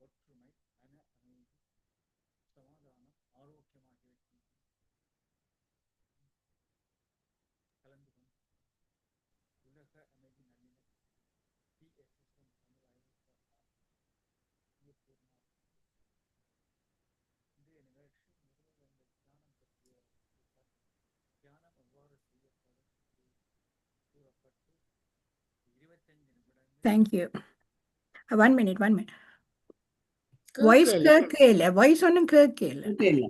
ஒற்றுமை, மன அமைதி, சமாதானம், ஆரோக்கியமாகியவற்றின் கலந்து கொண்டு உலக அமைதி நல்லிணக்கம் PSSM தமிழ் ஐரோப்பா இன்றைய நிகழ்ச்சி முதலில் இந்த தியானம் பற்றிய தியானம் எவ்வாறு செய்யப்படும் கூறப்பட்டு 25 நிமிடங்கள். தேங்க்யூ. 1 minute. வாய்ஸ் கேட்கல கேட்கல, வாய்ஸ் ஒன்றும் கேட்கல. இல்ல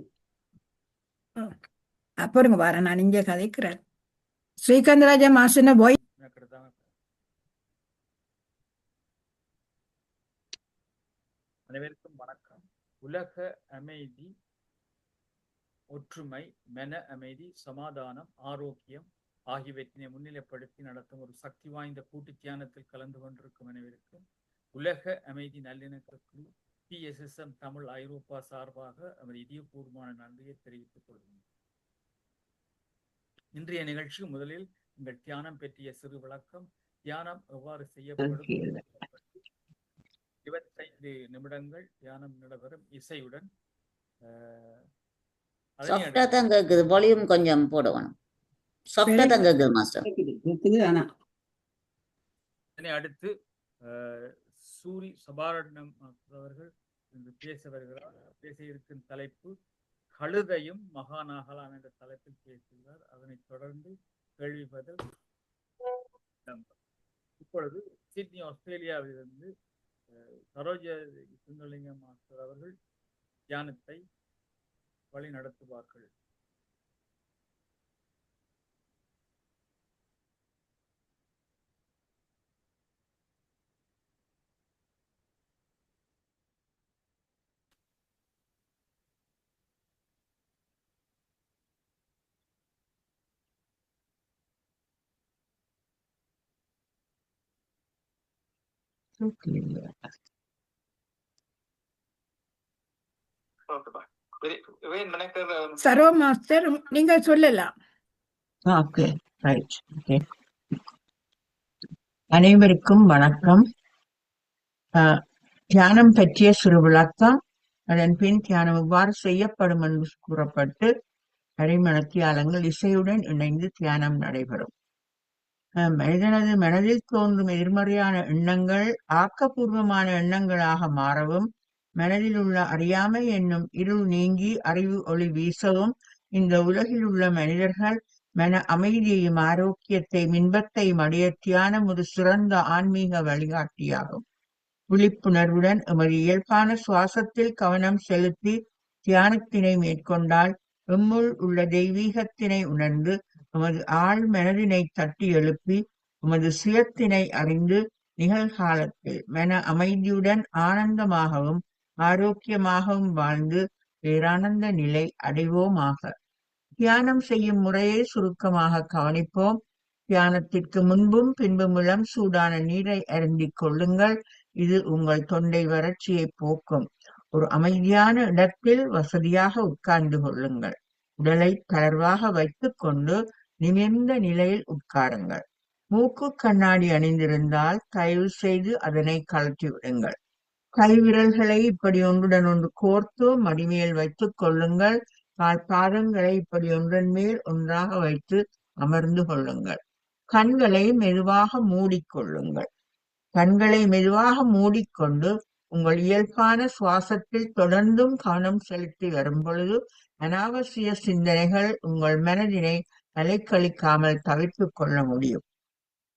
அப்புறங்க பாரு, நான் இங்கே கதைக்கிறேன். ஸ்ரீகாந்தராஜா மாஸ்டர் வாய்ஸ் அனைவருக்கும் வணக்கம். உலக அமைதி, ஒற்றுமை, மன அமைதி, சமாதானம், ஆரோக்கியம் ஆகியவற்றினை முன்னிலைப்படுத்தி நடத்தும் ஒரு சக்தி வாய்ந்த கூட்டு தியானத்தில் கலந்து கொண்டிருக்கும் அனைவருக்கும் உலக அமைதி நல்லிணக்க குழு PSSM தமிழ் ஐரோப்பா சார்பாக அவர் இதயபூர்வமான நன்றியை தெரிவித்துக் கொள்கிறோம். இன்றைய நிகழ்ச்சி முதலில் உங்கள் தியானம் பற்றிய சிறு விளக்கம், தியானம் எவ்வாறு செய்யப்படும், 25 நிமிடங்கள் தியானம் நடைபெறும் இசையுடன். சாஃப்டா தான் கேக்குது, வால்யூம் கொஞ்சம் போடணும். சாஃப்டா தான் கேக்குது மாஸ்டர். அதனை அடுத்து சூரி சபாரட்னம் அவர்கள் இன்று பேச இருக்கும் தலைப்பு கழுதையும் மகாநாகலாம் என்ற தலைப்பில் பேசுகிறார். அதனைத் தொடர்ந்து கேள்வி பதில். இப்பொழுது சிட்னி ஆஸ்திரேலியாவிலிருந்து சரோஜா சுந்தரலிங்கம் மாஸ்டர் அவர்கள் தியானத்தை வழி நடத்துவார்கள். சரோ மாஸ்டர், நீங்க சொல்லலாம். அனைவருக்கும் வணக்கம். தியானம் பற்றிய சிறு விளக்கம், அதன் பின் தியானம் எவ்வாறு செய்யப்படும் என்று கூறப்பட்டு அரைமணத்தியாலங்கள் இசையுடன் இணைந்து தியானம் நடைபெறும். மனிதனது மனதில் தோன்றும் எதிர்மறையான எண்ணங்கள் ஆக்கப்பூர்வமான எண்ணங்களாக மாறவும், மனதில் உள்ள அறியாமை என்னும் இருள் நீங்கி அறிவு ஒளி வீசவும் இந்த உலகில் உள்ள மனிதர்கள் மன அமைதியையும் ஆரோக்கியத்தையும் இன்பத்தையும் அடைய தியானம் ஒரு சிறந்த ஆன்மீக வழிகாட்டியாகும். விழிப்புணர்வுடன் எமது இயல்பான சுவாசத்தில் கவனம் செலுத்தி தியானத்தினை மேற்கொண்டால் எம்முள் உள்ள தெய்வீகத்தினை உணர்ந்து எமது ஆழ் மனதினை தட்டி எழுப்பி எமது சுயத்தினை அறிந்து நிகழ்காலத்தில் மன அமைதியுடன் ஆனந்தமாகவும் ஆரோக்கியமாகவும் வாழ்ந்து பேரானந்த நிலை அடைவோமாக. தியானம் செய்யும் முறையை சுருக்கமாக கவனிப்போம். தியானத்திற்கு முன்பும் பின்பும் இளம் சூடான நீரை அருந்திக் கொள்ளுங்கள். இது உங்கள் தொண்டை வறட்சியை போக்கும். ஒரு அமைதியான இடத்தில் வசதியாக உட்கார்ந்து கொள்ளுங்கள். உடலை தளர்வாக வைத்துக் கொண்டு நிமிர்ந்த நிலையில் உட்காருங்கள். மூக்கு கண்ணாடி அணிந்திருந்தால் தயவு செய்து அதனை கழற்றி விடுங்கள். கைவிரல்களை இப்படி ஒன்றுடன் ஒன்று கோர்த்து மடிமேல் வைத்துக் கொள்ளுங்கள். கால் பாதங்களை இப்படி ஒன்றன் மேல் ஒன்றாக வைத்து அமர்ந்து கொள்ளுங்கள். கண்களை மெதுவாக மூடிக்கொள்ளுங்கள். கண்களை மெதுவாக மூடிக்கொண்டு உங்கள் இயல்பான சுவாசத்தில் தொடர்ந்தும் கவனம் செலுத்தி வரும் பொழுது அனாவசிய சிந்தனைகள் உங்கள் மனதினை அலைக்கழிக்காமல் தவிர்த்துக் கொள்ள முடியும்.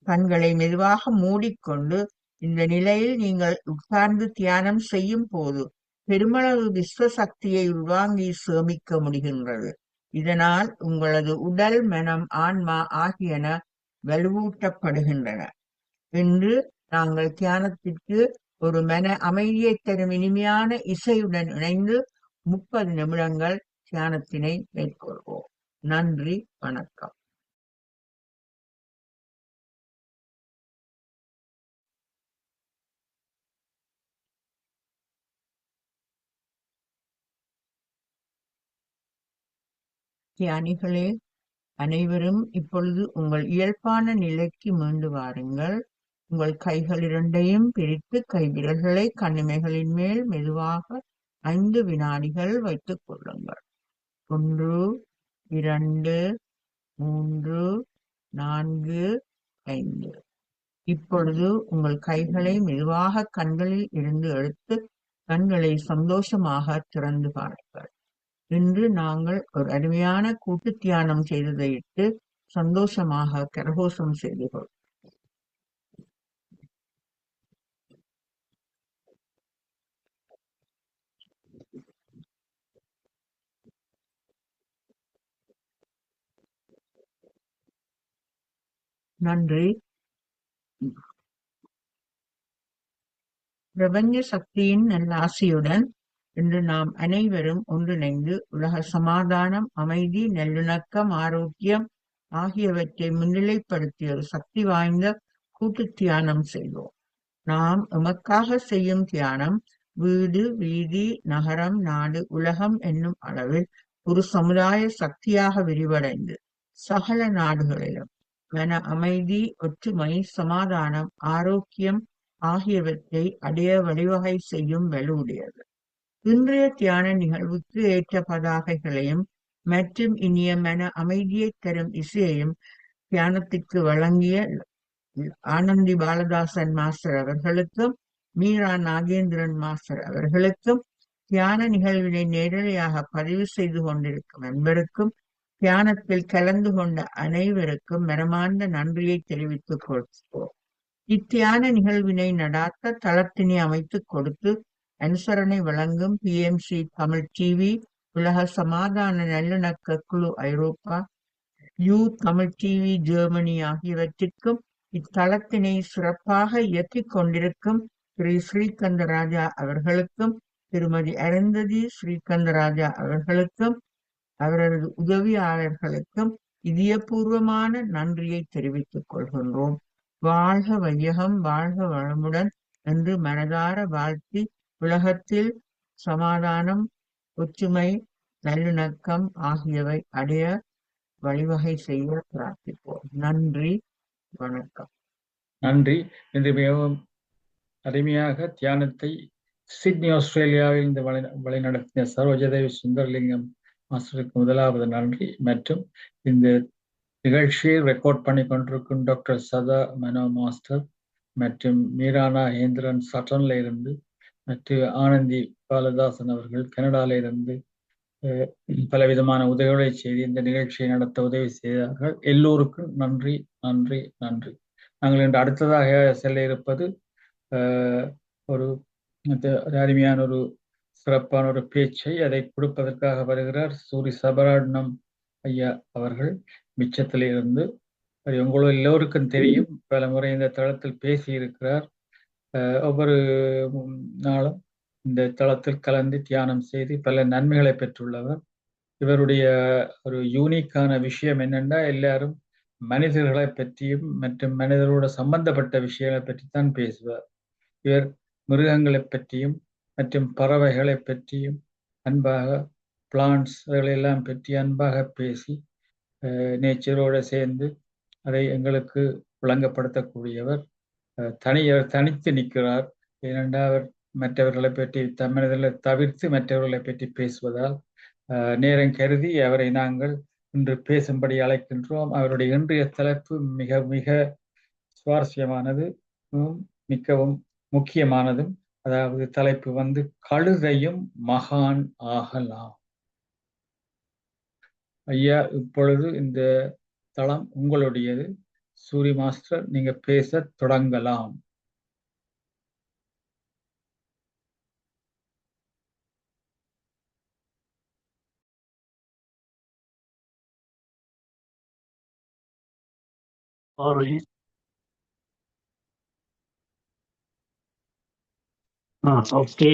கண்களை மெதுவாக மூடிக்கொண்டு இந்த நிலையில் நீங்கள் உட்கார்ந்து தியானம் செய்யும் போது பெருமளவு விஸ்வ சக்தியை உள்வாங்கி சேமிக்க முடிகின்றது. இதனால் உங்களது உடல், மனம், ஆன்மா ஆகியன வலுவூட்டப்படுகின்றன. இன்று நாங்கள் தியானத்திற்கு ஒரு மன அமைதியை தரும் இனிமையான இசையுடன் இணைந்து 30 நிமிடங்கள் தியானத்தினை மேற்கொள்வோம். நன்றி, வணக்கம். தியானிகளே, அனைவரும் இப்பொழுது உங்கள் இயல்பான நிலைக்கு மீண்டு வாருங்கள். உங்கள் கைகள் இரண்டையும் பிரித்து கைவிரல்களை கண்ணிமைகளின் மேல் மெதுவாக 5 வினாடிகள் வைத்துக் கொள்ளுங்கள். 1, 2, 3, 4, 5. இப்பொழுது உங்கள் கைகளை மெதுவாக கண்களில் இருந்து எடுத்து கண்களை சந்தோஷமாக திறந்து பாருங்கள். இன்று நாங்கள் ஒரு அருமையான கூட்டு தியானம் செய்ததையிட்டு சந்தோஷமாக கரகோஷம் செய்து கொள். நன்றி. பிரபஞ்ச சக்தியின் நல்லாசியுடன் இன்று நாம் அனைவரும் ஒன்றிணைந்து உலக சமாதானம், அமைதி, நல்லிணக்கம், ஆரோக்கியம் ஆகியவற்றை முன்னிலைப்படுத்திய ஒரு சக்தி வாய்ந்த கூட்டு தியானம் செய்வோம். நாம் எமக்காக செய்யும் தியானம் வீடு, வீதி, நகரம், நாடு, உலகம் என்னும் அளவில் ஒரு சமுதாய சக்தியாக விரிவடைந்து சகல நாடுகளிலும் மன அமைதி, ஒற்றுமை, சமாதானம், ஆரோக்கியம் ஆகியவற்றை அடைய வழிவகை செய்யும் வலுவுடையது. இன்றைய தியான நிகழ்வுக்கு ஏற்ற பதாகைகளையும் மற்றும் இனிய மன அமைதியை தரும் இசையையும் தியானத்திற்கு வழங்கிய ஆனந்தி பாலதாசன் மாஸ்டர் அவர்களுக்கும் மீரா நாகேந்திரன் மாஸ்டர் அவர்களுக்கும் தியான நிகழ்வினை நேரடியாக பதிவு செய்து கொண்டிருக்கும் அன்பருக்கும் தியானத்தில் கலந்து கொண்ட அனைவருக்கும் மனமார்ந்த நன்றியை தெரிவித்துக் கொள்கிறோம். இத்தியான நிகழ்வினை நடாத்த தளத்தினை அமைத்துக் கொடுத்து அனுசரணை வழங்கும் PMC தமிழ் டிவி, உலக சமாதான நல்லிணக்க குழு ஐரோப்பா, தமிழ் டிவி ஜெர்மனி ஆகியவற்றிற்கும் இத்தளத்தினை சிறப்பாக இயக்கிக் கொண்டிருக்கும் திரு ஸ்ரீகந்தராஜா அவர்களுக்கும் திருமதி அருந்ததி ஸ்ரீகந்தராஜா அவர்களுக்கும் அவரது உதவியாளர்களுக்கும் இதயபூர்வமான நன்றியை தெரிவித்துக் கொள்கின்றோம். வாழ்க வையகம், வாழ்க வளமுடன் என்று மனதார வாழ்த்தி உலகத்தில் சமாதானம், ஒற்றுமை, நல்லிணக்கம் ஆகியவை அடைய வழிவகை செய்ய பிரார்த்திப்போம். நன்றி, வணக்கம். நன்றி. இன்று மிகவும் அருமையாக தியானத்தை சிட்னி ஆஸ்திரேலியாவில் இருந்து வழிநடத்திய சரோஜதேவி சுந்தரலிங்கம் மாஸ்டருக்கு முதலாவது நன்றி. மற்றும் இந்த நிகழ்ச்சியை ரெக்கார்ட் பண்ணி கொண்டிருக்கும் டாக்டர் சதா மனோ மாஸ்டர் மற்றும் மீரா நாகேந்திரன் சட்டன்ல இருந்து மற்றும் ஆனந்தி பாலதாசன் அவர்கள் கனடால இருந்து பலவிதமான உதவிகளை செய்து இந்த நிகழ்ச்சியை நடத்த உதவி செய்தார்கள். எல்லோருக்கும் நன்றி, நன்றி, நன்றி. நாங்கள் இன்று அடுத்ததாக செல்ல இருப்பது ஒரு அருமையான ஒரு சிறப்பான ஒரு பேச்சை அதை கொடுப்பதற்காக வருகிறார் சூரி சபராட்னம் ஐயா அவர்கள் மிச்சத்திலிருந்து. உங்களோட எல்லோருக்கும் தெரியும், பல முறை இந்த தளத்தில் பேசி இருக்கிறார். ஒவ்வொரு நாளும் இந்த தளத்தில் கலந்து தியானம் செய்து பல நன்மைகளை பெற்றுள்ளவர். இவருடைய ஒரு யூனிக்கான விஷயம் என்னென்னா, எல்லாரும் மனிதர்களை பற்றியும் மற்றும் மனிதர்களோட சம்பந்தப்பட்ட விஷயங்களை பற்றித்தான் பேசுவார். இவர் மிருகங்களை பற்றியும் மற்றும் பறவைகளை பற்றியும் அன்பாக, பிளான்ட்ஸ் எல்லாம் பற்றி அன்பாக பேசி நேச்சரோடு சேர்ந்து அதை எங்களுக்கு விளங்கப்படுத்தக்கூடியவர். தனித்து நிற்கிறார். ஏனென்றால் அவர் மற்றவர்களை பற்றி மனிதர்களை தவிர்த்து மற்றவர்களை பற்றி பேசுவதால் நேரம் கருதி அவரை நாங்கள் இன்று பேசும்படி அழைக்கின்றோம். அவருடைய இன்றைய தலைப்பு மிக மிக சுவாரஸ்யமானது, மிகவும் முக்கியமானதும். அதாவது தலைப்பு கழுதையும் மகான் ஆகலாம். ஐயா, இப்பொழுது இந்த தளம் உங்களுடையது. சூரி மாஸ்டர், நீங்க பேச தொடங்கலாம். ஓகே,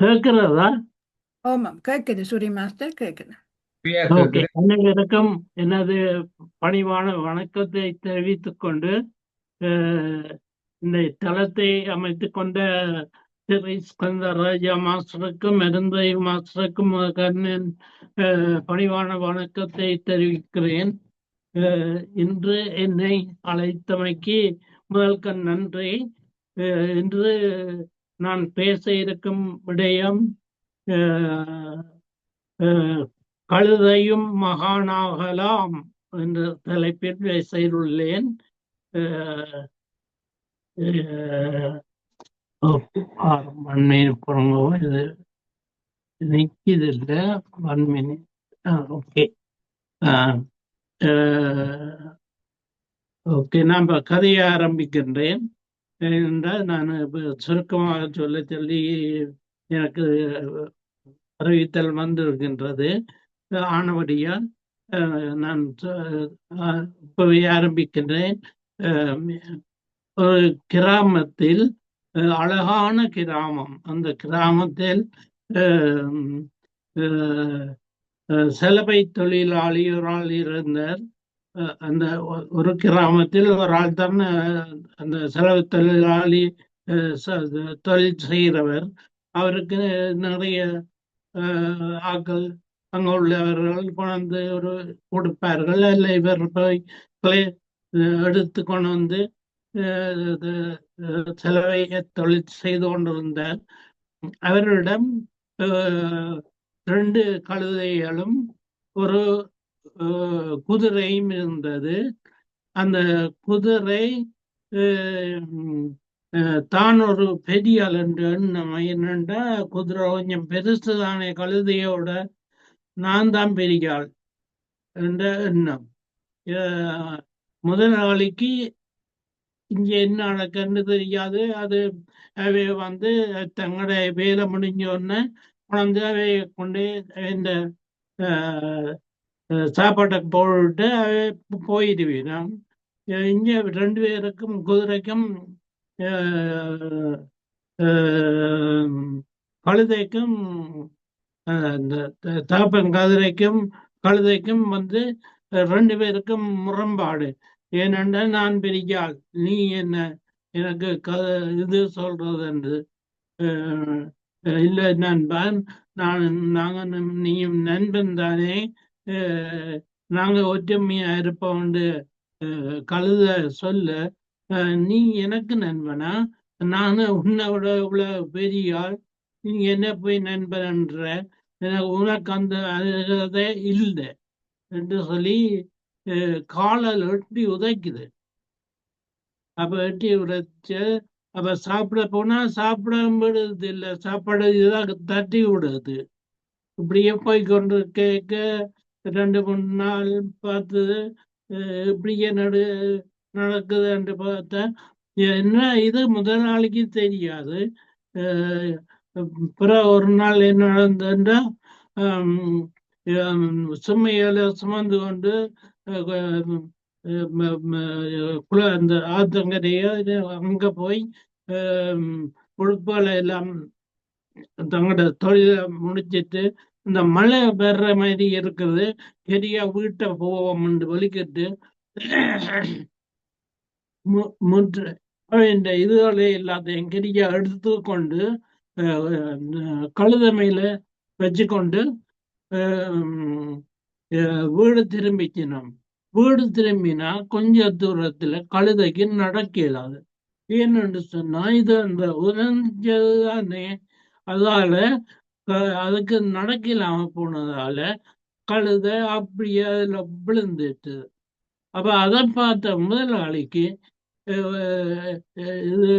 கேட்கிறதா? ஆமாம், கேட்குது சூரி மாஸ்டர், கேட்குது. ஓகே, அனைவருக்கும் எனது பணிவான வணக்கத்தை தெரிவித்துக் கொண்டு இந்த தளத்தை அமைத்துக் கொண்ட திரு ஸ்கந்தராஜா மாஸ்டருக்கும் அருந்தை மாஸ்டருக்கும் பணிவான வணக்கத்தை தெரிவிக்கிறேன். இன்று என்னை அழைத்தமைக்கு முதல்கண் நன்றி. இன்று நான் பேச இருக்கும் விடயம் கழுதையும் மகானாகலாம் என்ற தலைப்பில் பேசியுள்ளேன். இது நிற்கிதில்ல. 1 minute. ஓகே ஓகே, நான் கதையை ஆரம்பிக்கின்றேன். என்றால் நான் சுருக்கமாக சொல்லி எனக்கு அறிவித்தல் வந்திருக்கின்றது. ஆனபடியால் நான் இப்பவே ஆரம்பிக்கின்றேன். ஒரு கிராமத்தில், அழகான கிராமம், அந்த கிராமத்தில் சலவை தொழிலாளி ஒரு ஆள் இருந்தார். அந்த ஒரு கிராமத்தில் ஒரு ஆள் தான் அந்த செலவு தொழிலாளி தொழில் செய்கிறவர். அவருக்கு நிறைய ஆக்கள் அங்க உள்ளவர்கள் கொண்டு ஒரு கொடுப்பார்கள். அல்ல இவர் போய் எடுத்து கொண்டு வந்து செலவை தொழில் செய்து கொண்டிருந்தார். அவரிடம் 2 கழுதைகளும் ஒரு குதிரையும் இருந்தது. அந்த குதிரை தான் ஒரு பெரிய ஆள் என்று எண்ணம். என்னண்டா குதிரை கொஞ்சம் பெருசு தானே, கழுதையோட நான் தான் பெரிய ஆள் என்ற எண்ணம். முதலாளிக்கு இங்க என்ன நடக்குன்னு தெரியாது. அது அவை வந்து தங்களுடைய வேலை முடிஞ்சோடனே குழந்தை அவை கொண்டு இந்த சாப்பாட்டை போட்டு அவை போயிடுவேன். இங்க 2 பேருக்கும் குதிரைக்கும் கழுதைக்கும் இந்த தாப்பன் கதிரைக்கும் கழுதைக்கும் வந்து 2 பேருக்கும் முரண்பாடு. ஏனென்றால் நான் பெரியாள், நீ என்ன எனக்கு இது சொல்றது என்று. இல்லை நண்பன், நாங்க நீயும் நண்பன் தானே, நாங்க ஒற்றுமையா இருப்போம் கழுத சொல்ல, நீ எனக்கு நண்பனா? நானு உன்னோட இவ்வளவு பெரியாள், நீ என்ன போய் நண்பன்ற? உனக்கு அந்த அருகதை இல்லை என்று சொல்லி காலால் எட்டி உதைக்குது. அப்ப எட்டி உடைச்சு அப்ப சாப்பிட போனா சாப்பிட விடுறது இல்லை, சாப்பாடு இதாக தட்டி விடுது. இப்படியே போய் கொண்டு கேட்க 2-3 நாள் பார்த்து இப்படியே நடக்குது என்று பார்த்தா என்ன இது முதலாளிக்கு தெரியாது. பிறகு ஒரு நாள் என்ன நடந்ததுன்னா, சுமையில சுமந்து கொண்டு அந்த ஆத்தங்கரைய அங்க போய் உடுப்புகளை எல்லாம் தங்களோட தொழில முடிச்சிட்டு இந்த மழை வர்ற மாதிரி இருக்குது, பெரிய வீட்டை போவோம் என்று வலிக்கிட்டு இந்த இதுகளை எல்லாத்தையும் கெடியா எடுத்து கொண்டு கழுதமையில வச்சுக்கொண்டு வீடு திரும்பிக்கணும். வீடு திரும்பினா கொஞ்ச தூரத்துல கழுதைக்கு நடக்க இயலாது. ஏன்னு சொன்னா இது அந்த உறைஞ்சதுதானே, அதால அதுக்கு நடக்கலாம போனதால கழுதை அப்படியே அதுல விழுந்துட்டு. அப்ப அதை பார்த்த முதலாளிக்கு இது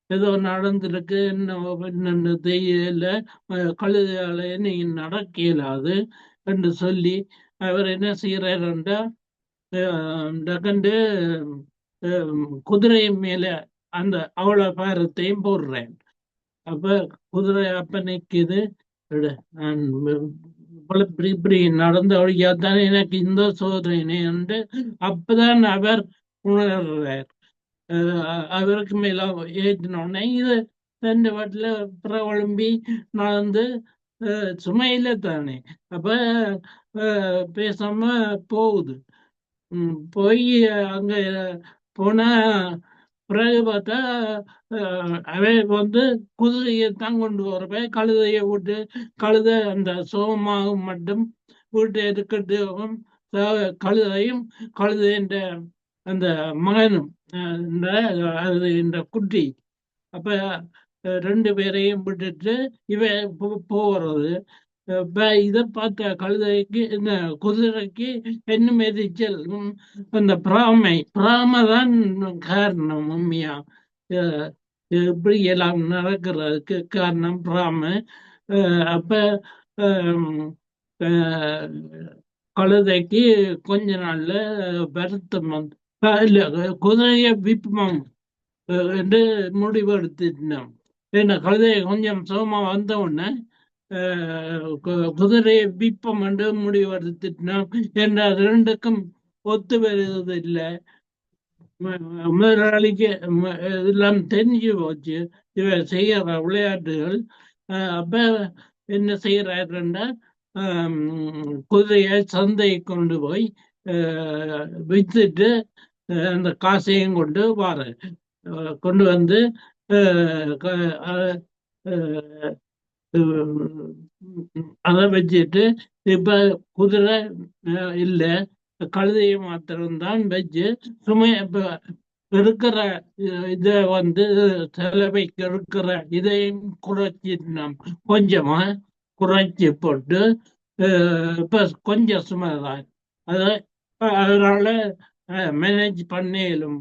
ஏதோ நடந்திருக்கு, என்ன தெரியல, கழுதையால நீ நடக்க இயலாது என்று சொல்லி அவர் என்ன செய்யறாருண்டா, கண்டு குதிரை மேல அந்த அவ்வளவு பாரத்தையும் போடுறேன். அப்ப குதிரை அப்ப நிக்குது. நான் இப்படி நடந்த வழியாத்தான் எனக்கு இந்த சோதனை என்று அப்பதான் அவர் உணர்றார். அவருக்கு மேல ஏற்றினோடனே இது 2 வாட்டில பிரவழும்பி நடந்து சுமையில தானே. அப்ப பேசாம போகுது. போய் அங்க போன பிறகு பார்த்தா அவை வந்து குதிரையை தான் கொண்டு வரப்ப கழுதையை விட்டு கழுதை அந்த சோகமாக மட்டும் வீட்டை இருக்கட்டும் கழுதையும் கழுதைன்ற அந்த மகனும் அது இந்த குட்டி. அப்ப ரெண்டு பேரையும் விட்டுட்டு இவ போறது. இப்ப இதை பார்த்த கழுதைக்கு இந்த குதிரைக்கு என்ன எரிச்சல். அந்த பிராமை தான் காரணம். உண்மையா இப்படி எல்லாம் நடக்கிறதுக்கு காரணம் பிராம. அப்ப கழுதைக்கு கொஞ்ச நாள்ல வருத்தம் வந்து இல்ல குதிரைய விற்போம் என்று முடிவு எடுத்துட்டோம். ஏன்னா கழுதைய கொஞ்சம் சுகமா வந்த உடனே குதிரையை விற்பம் என்று முடிவு எடுத்துட்டோம். என்ற ரெண்டுக்கும் ஒத்து வருவது இல்லை. முதலாளிக்கு எல்லாம் தெரிஞ்சு போச்சு இவ செய்யற விளையாட்டுகள். அப்ப என்ன செய்யறாருன்னா குதிரையை சந்தையை கொண்டு போய் வித்துட்டு அந்த காசையும் கொண்டு வந்து அதை வச்சுட்டு இப்ப குதிரை இல்ல கழுதையை மாத்திரம்தான் வச்சு சுமை இருக்கிற இத வந்து செலவைக்கு இருக்கிற இதையும் குறைச்சி கொஞ்சமா குறைச்சி போட்டு இப்ப கொஞ்சம் சுமைதான் அதனால மேனேஜ் பண்ணேலும்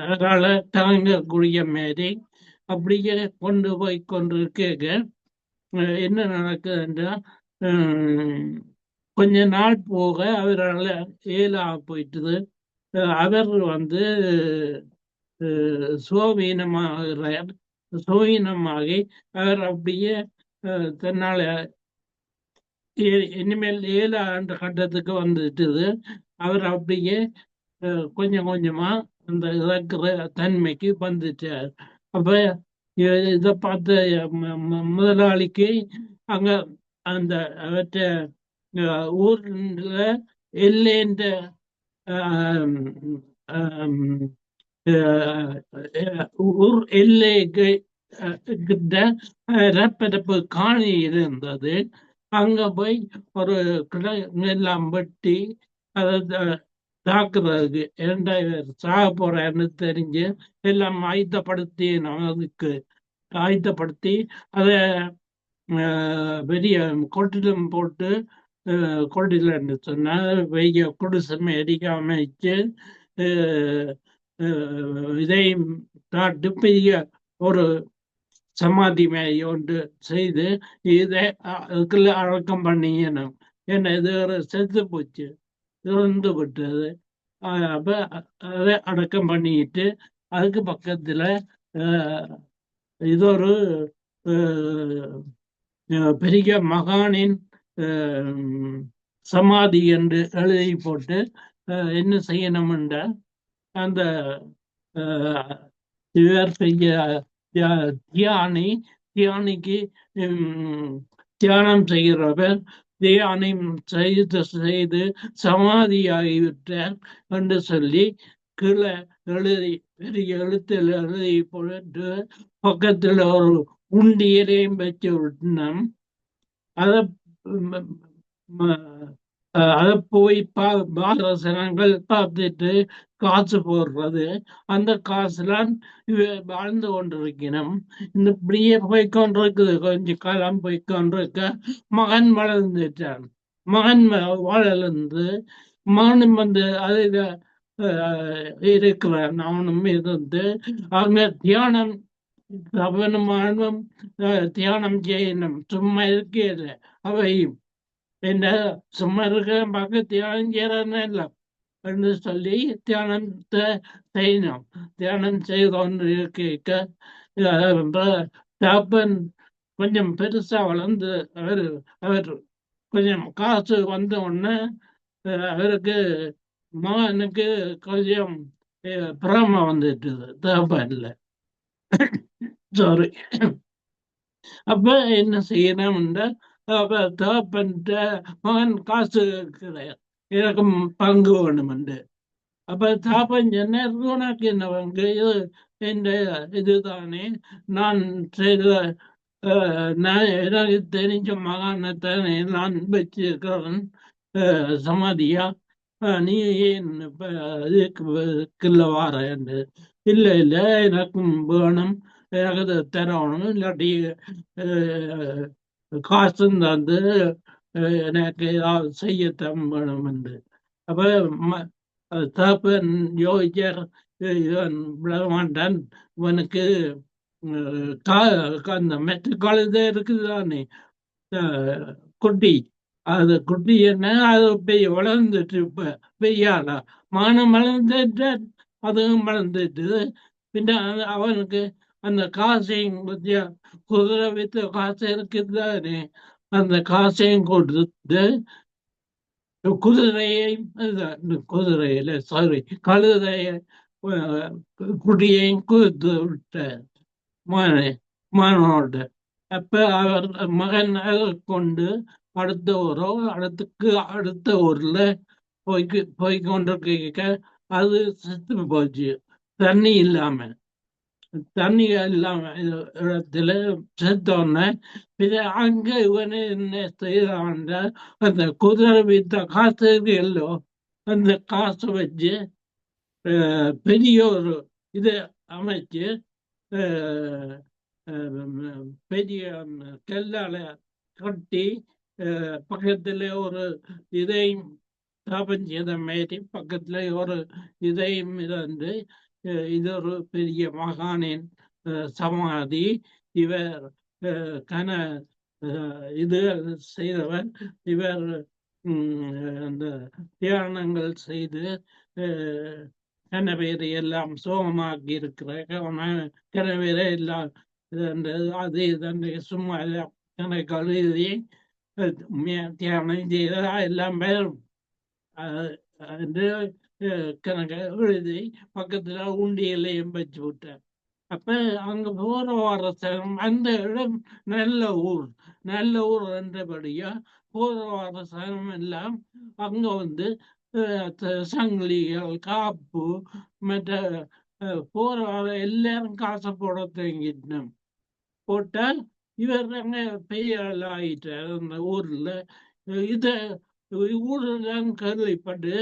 அதனால தாங்கக்கூடிய மாதிரி அப்படியே கொண்டு போய் கொண்டிருக்க என்ன நடக்குதுன்றா கொஞ்ச நாள் போக அவரால் ஏலா போயிட்டுது. அவர் வந்து சுவீனமாகி அவர் அப்படியே தன்னால இனிமேல் ஏழாண்டு கட்டத்துக்கு வந்துட்டுது. அவர் அப்படியே கொஞ்சம் கொஞ்சமா அந்த இறக்குற தன்மைக்கு வந்துட்டார். அப்ப இதை பார்த்த முதலாளிக்கு அங்க அந்த அவற்ற ஊர்ல எல்லைன்ற ஊர் எல்லைக்கு கிட்ட ரப்பரப்பு காணி இருந்தது. அங்க போய் ஒரு எல்லாம் வெட்டி அதை தாக்குறதுக்கு 2000 சாக போறேன்னு தெரிஞ்சு எல்லாம் ஆயத்தப்படுத்தி அதுக்கு ஆயத்தப்படுத்தி அதை பெரிய கொட்டிலும் போட்டு கொட்டிலன்னு சொன்னா வெய்ய குடிசை அமைச்சு இதையும் தாட்டு பெரிய ஒரு சமாதி மாதிரி ஒன்று செய்து இதை அதுக்குள்ள அடக்கம் பண்ணிக்கணும். ஏன்னா இது செத்து போச்சு, இறந்து விட்டது. அப்ப அதை அடக்கம் பண்ணிட்டு அதுக்கு பக்கத்துல இது ஒரு பெரிய மகானின் சமாதி என்று எழுதி போட்டு என்ன செய்யணும்ன்ற அந்த இவர் செய்ய தியானிக்கு தியானம் செய்கிறவர் தியானம் செய்து சமாதியாகிவிட்டார் என்று சொல்லி கீழே எழுதி பெரிய எழுத்தில் எழுதி போட்டு பக்கத்துல ஒரு உண்டியலையும் வச்சு விட்டோம். அதை போய் பாரசனங்கள் பார்த்துட்டு காசு போடுறது. அந்த காசுலாம் வாழ்ந்து கொண்டிருக்கணும். இந்த இப்படியே போய்கொண்டிருக்குது. கொஞ்ச காலம் போய்கொண்டிருக்க மகன் வளர்ந்துட்டான். மகன் வளர்ந்து மகனும் வந்து அதில் இருக்கிறான். அவனும் இருந்து அவங்க தியானம் அவனும் தியானம் செய்யணும். சும்மா இருக்கல அவையும் என்ன சும்மா இருக்கிற பார்க்க தியானம் செய்யறன்னு இல்லை என்று சொல்லி தியானத்தை செய்யணும். தியானம் செய்து கொண்டு இருக்க தகப்பன் கொஞ்சம் பெருசா வளர்ந்து அவர் கொஞ்சம் காசு வந்த உடனே அவருக்கு மகனுக்கு கொஞ்சம் பிரம வந்துட்டுது தகப்பன்ல. சாரி. அப்ப என்ன செய்யணும்னா தகப்பன்ட்ட மகன் காசு கிடையாது, எனக்கு பங்கு வேணுமெண்டு. அப்ப தாப்பன் என்ன உனக்கு என்ன பங்கு, என்ற இதுதானே நான் செய்த நான் எனக்கு தெரிஞ்ச மகானத்தானே நான் வச்சிருக்கிறேன் சமாதியா. நீ ஏன் இதுக்குள்ள வாரேன்னு. இல்லை இல்லை, எனக்கும் வேணும், எனக்கு இது தரணும், இல்லாட்டி அஹ், காசும் தந்து எனக்கு ஏதாவது செய்யத்தான் வேணும் என்று. அப்ப தகப்பன் யோசிச்சார், இவன் விட மாட்டான், இவனுக்கு அந்த மெட்ரு காலேஜ் இருக்குது தானே, அஹ், குட்டி, அது குட்டி என்ன, அது பெரிய வளர்ந்துட்டு இப்ப பெய்யாளா மானம் வளர்ந்துட்டு அதுவும் வளர்ந்துட்டு. பின்ன அவனுக்கு அந்த காசையும் குதிரை வித்த காசு இருக்குது தானே, அந்த காசையும் கொடுத்து குதிரையையும் குதிரையில சாரி கழுதைய குடியையும் கொடுத்து விட்ட மகனோட. அப்ப அவர் மகன் அதை கொண்டு அடுத்த ஊரோ அடுத்த ஊர்ல போய் கொண்டிருக்க அது செத்து போச்சு. தண்ணி இல்லாம இடத்துல செத்தோன்ன அங்க இவனு என்ன செய்யறான், அந்த குதிரை வித்த காசு இல்லோ, அந்த காசை வச்சு பெரிய ஒரு இதை அமைச்சு பெரிய கல்லால கட்டி பக்கத்துல ஒரு இதையும் ஸ்தாபனம் செய்த மாதிரி பக்கத்துல ஒரு இதையும் இருந்து இது ஒரு பெரிய மகானின் சமாதி. இவர் கன இது செய்தவர். இவர் அந்த தியானங்கள் செய்து கனவேரை எல்லாம் சோகமாக்கி இருக்கிற கனவேரை எல்லாம் அது இதன் சும்மா எனக்கு எழுதி தியானம் செய்த எல்லாம் பேரும் என்று கணக்கு எழுதி பக்கத்துல உண்டியலையும் வச்சு விட்டேன். அப்ப அங்க போற வர அந்த இடம் நல்ல ஊர் என்றபடியா போற வர சனம் எல்லாம் அங்க வந்து சங்கிலிகள், காப்பு, மற்ற போற வர எல்லாரும் காசை போட தங்கிட்டோம். போட்டா இவர் அங்க பெரிய ஆள் ஆயிட்டார் அந்த ஊர்ல. இத ஊரெல்லாம் கேள்விப்பட்டு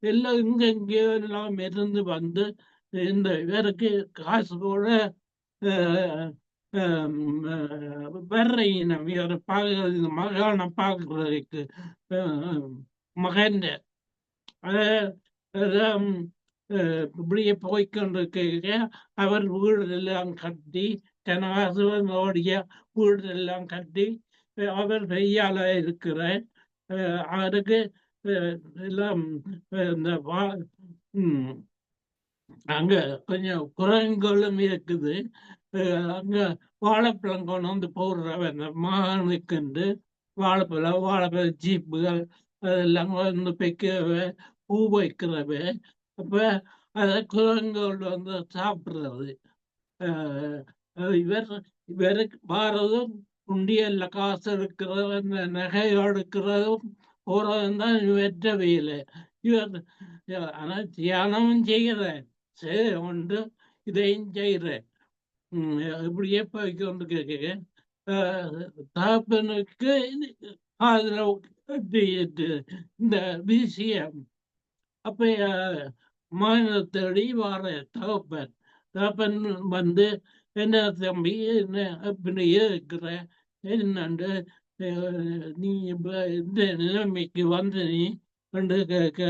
எல்லாம் இங்கே எல்லாம் இருந்து வந்து இந்த இவருக்கு காசு போட வர்ற இனம் இவரை பார்க்கறது, இந்த மகானை பார்க்கறதுக்கு மகன் இப்படியே போய்கொண்டிருக்க அவர் வீடு எல்லாம் கட்டி கனகாசுவனுடைய வீடு எல்லாம் கட்டி அவர் பெய்யால இருக்கிற அவருக்கு எல்லாம் இந்த அங்க கொஞ்சம் குரங்குகளும் இருக்குது. அங்க வாழைப்பழம் கொண்டு வந்து போடுறவன் மகனுக்கு வாழைப்பழ ஜீப்புகள் அதெல்லாம் வந்து வைக்கிறவ, பூ வைக்கிறவ. அப்ப அத குரங்குகள் வந்து சாப்பிடுறது. இவருக்கு வாரதும் உண்டியல்ல காசு எடுக்கிறதும் நகை எடுக்கிறதும் போறதும் தான் வெற்ற வேலை. இவர் ஆனா தியானமும் செய்கிறேன், உண்டு இதையும் செய்கிறேன். இப்படியே போய்கொண்டு கேட்க தகப்பனுக்கு அதுல இந்த விஷயம். அப்ப மகனை தேடி வார தகப்பன் வந்து என்ன தம்பி என்ன அப்படியே இருக்கிற என்னண்டு நீ இந்த நிலைமைக்கு வந்து நீ என்று கேட்க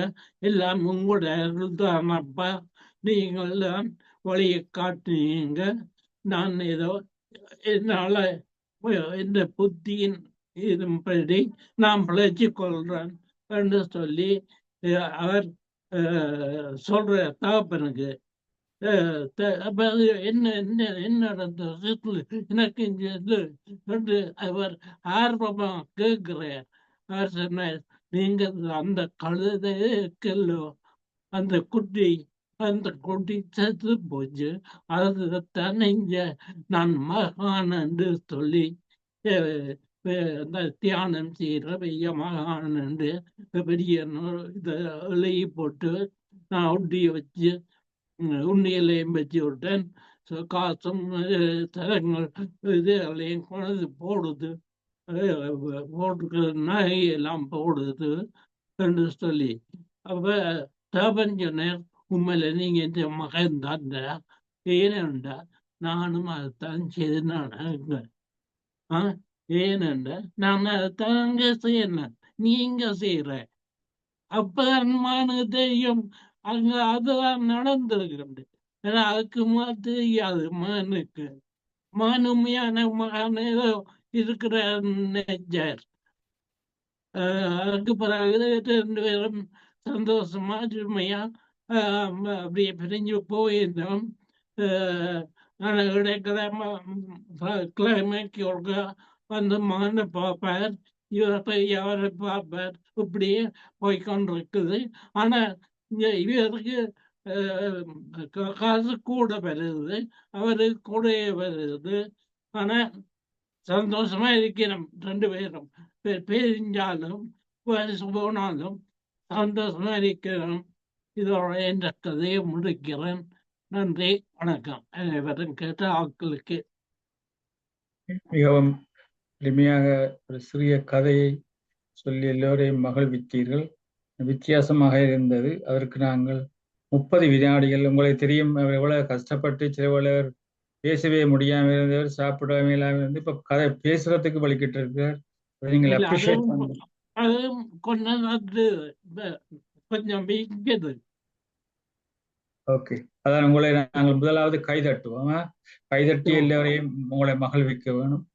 எல்லாம் உங்களோட அருள் தானப்பா, நீங்கள் தான் வழியை காட்டுனீங்க, நான் ஏதோ என்னால இந்த புத்தியின் இதன்படி நான் பிழைச்சு கொள்றேன் என்று சொல்லி அவர் சொல்ற தகப்பனுக்கு அப்ப அது என்ன நடந்தது எனக்கு என்று அவர் ஆர்வமா கேட்கிறார். அவர் சொன்னார், நீங்க அந்த கழுதைக்கல்லோ அந்த குட்டி செத்து போச்சு, அதுதான் இங்க நான் மகான் என்று சொல்லி தியானம் செய்யற பெரிய மகான் என்று பெரிய இதை எழுதி போட்டு நான் ஒட்டிய வச்சு உண்ணியலையும் வச்சு விட்டேன். காசும் தரங்கள் இதுகளையும் கொண்டு போடுது, போட்டுக்கிற நகை எல்லாம் போடுது என்று சொல்லி அப்ப தேவன் சொன்னார், உண்மையில நீங்க என் மகன் தான். ஏனென்றா நானும் அதைத்தான் செய்தேன். ஏனென்றா நான் அதைத்தான் அங்க செய்யணும், நீங்க செய்யற அப்பதான் மானு தெரியும். அங்க அதுதான் நடந்திருக்கிறது. ஏன்னா அதுக்கு தெரியாது மானுக்கு. மானுமையான மகன் ஏதோ இருக்கிற நெஞ்சார். அதுக்கு பிறகு 2 பேரும் சந்தோஷமா சுமையா அப்படியே பிரிஞ்சு போயிருந்தோம். கிளைமேக் வந்து மகனை பார்ப்பார், இவரை போய் அவரை பார்ப்பார், இப்படியே போய்கொண்டிருக்குது. ஆனா இவருக்கு காசு கூட வருது, அவருக்கு கூடயே வருது. ஆனா சந்தோஷமா இருக்கிறோம் 2 பேரும். பேரிஞ்சாலும் போனாலும் சந்தோஷமா இருக்கிறோம். இதோட என்ற கதையை முடிக்கிறேன். நன்றி, வணக்கம். அனைவரும் கேட்ட ஆட்களுக்கு. மிகவும் எளிமையாக ஒரு சிறிய கதையை சொல்லி எல்லோரையும் மகிழ்வித்தீர்கள். வித்தியாசமாக இருந்தது. அதற்கு நாங்கள் 30 வினாடிகள், உங்களுக்கு தெரியும் எவ்வளவு கஷ்டப்பட்டு சிலவளர் பேசவே முடியாம இருந்தவர், சாப்பிடாம இல்லாம இருந்து இப்ப கதை பேசுறதுக்கு வலிக்கிட்டு இருக்கார். நீங்கள் அப்ரிஷியேட் பண்ணுங்க. அதுவும் கொஞ்சம் வீக்குது. ஓகே, அதான் உங்களை நாங்கள் முதலாவது கைதட்டுவோம். கைதட்டி எல்லோரையும் உங்களை மகிழ்விக்க வேணும்.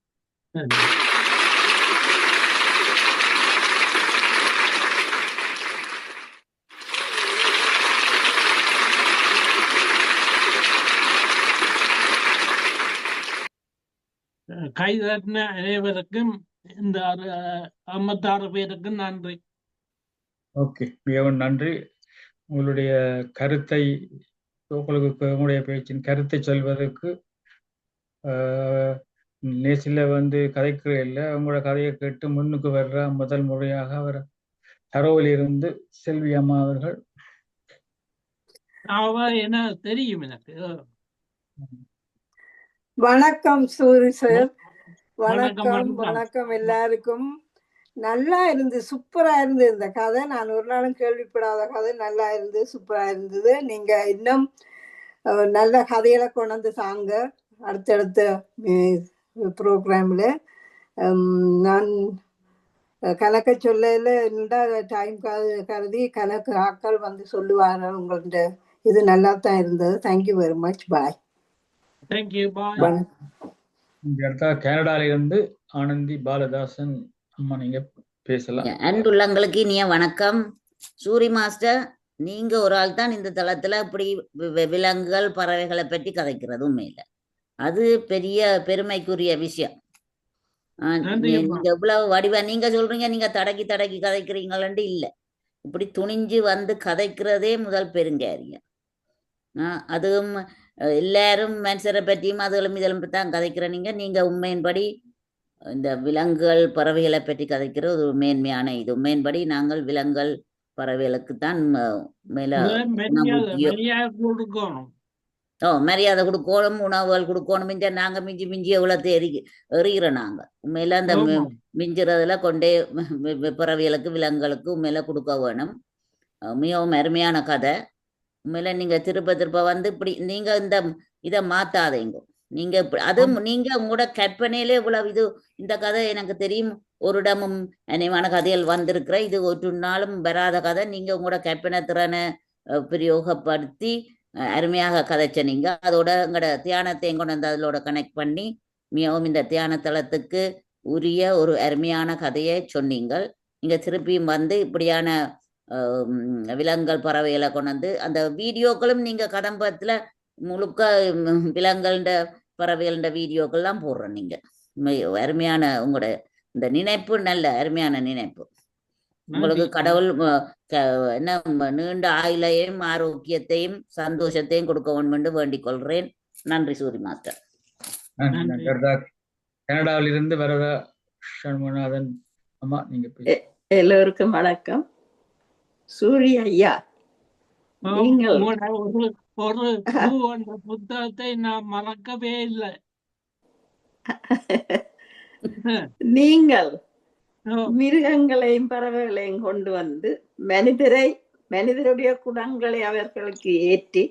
கைதட்டின அனைவருக்கும், இந்த 56 பேருக்கும் நன்றி. ஓகே, மிகவும் நன்றி. உங்களுடைய கருத்தை, உங்களுடைய பேச்சின் கருத்தை சொல்வதற்கு நேசில கதைக்கிற இல்லை. உங்களோட கதையை கேட்டு முன்னுக்கு வர்ற முதல் முறையாக அவர் தரோவிலிருந்து செல்வி அம்மா அவர்கள். என்ன தெரியும் எனக்கு. வணக்கம் சூரி சார். வணக்கம் எல்லாருக்கும். நல்லா இருந்து, சூப்பரா இருந்து இந்த கதை. நான் ஒரு நாளும் கேள்விப்படாத கதை. நல்லா இருந்து, சூப்பரா இருந்தது. நீங்க இன்னும் நல்ல கதைகளை கொண்டு வந்து தாங்க அடுத்தடுத்த ப்ரோக்ராம்ல. நான் கணக்க சொல்லல டைம் கருதி கணக்கு ஆட்கள் சொல்லுவாங்க. உங்கள்கிட்ட இது நல்லா தான் இருந்தது. Thank you very much. Bye. Thank you, bye. கனடால இருந்து ஆனந்தி பாலதாசன் அம்மா, நீங்க பேசலாம். அன்புள்ளங்களுக்கு இனிய வணக்கம். சூரி மாஸ்டர், நீங்க ஒரு ஆள் தான் இந்த தளத்துல இப்படி விலங்குகள் பறவைகளை பற்றி கதைக்கிறது. உண்மையில அது பெரிய பெருமைக்குரிய விஷயம். நீங்க இவ்வளவு வடிவா நீங்க சொல்றீங்க, நீங்க தடக்கி கதைக்கிறீங்களு இல்ல, இப்படி துணிஞ்சு கதைக்கிறதே முதல் பெருங்காரியம். அதுவும் எல்லாரும் மனுஷரை பற்றியும் அதுகளும் இதழும் தான் கதைக்கிற நீங்க உண்மையின்படி இந்த விலங்குகள் பறவைகளை பற்றி கதைக்கிற ஒரு மேன்மையான இது. உண்மையின்படி நாங்கள் விலங்குகள் பறவைகளுக்கு தான் மரியாதை கொடுக்கணும், உணவுகள் கொடுக்கணும். நாங்க மிஞ்சி எவ்வளவு எறிகிறோம். நாங்க உண்மையில அந்த மிஞ்சுறதுல கொண்டே பறவைகளுக்கு விலங்குகளுக்கு உண்மையில கொடுக்க வேணும். மிகவும் அருமையான கதை. உண்மையில நீங்க திருப்ப இப்படி நீங்க இதை மாத்தாதீங்க. நீங்க அது நீங்க உங்களோட கற்பனையிலே இவ்வளவு இந்த கதை எனக்கு தெரியும். ஒரு இடமும் அனைவான கதைகள் வந்திருக்கிற, இது ஒரு நாளும் வராத கதை. நீங்க உங்களோட கற்பனை திறனை பிரயோகப்படுத்தி அருமையாக கதைச்ச நீங்க. அதோட உங்களோட தியானத்தையும் கொண்டு வந்து அதோட கனெக்ட் பண்ணி மிகவும் இந்த தியான தளத்துக்கு உரிய ஒரு அருமையான கதையை சொன்னீங்க. நீங்க திருப்பியும் இப்படியான விலங்குகள் பறவைகளை கொண்டு அந்த வீடியோக்களும் நீங்க கதம்பத்துல முழுக்க விலங்குகள பறவைகள வீடியோக்கள்லாம் போடுறோம். நீங்க அருமையான உங்களோட இந்த நினைப்பு, நல்ல அருமையான நினைப்பு. உங்களுக்கு கடவுள் என்ன நீண்ட ஆயுளையும் ஆரோக்கியத்தையும் சந்தோஷத்தையும் கொடுக்க வேண்டும் என்று வேண்டிக் கொள்றேன். நன்றி சூரி மாஸ்டர். கனடாவில் இருந்து வரதா சண்முகநாதன் அம்மா, நீங்க. எல்லோருக்கும் வணக்கம். சூரிய ஐயா, நீங்கள் ஒரு புத்தகத்தை நான் மறக்கவே இல்லை. நீங்கள் மிருகங்களையும் பறவைகளையும் கொண்டு வந்து மனிதரை மனிதருடைய குணங்களை அவர்களுக்கு ஏற்றி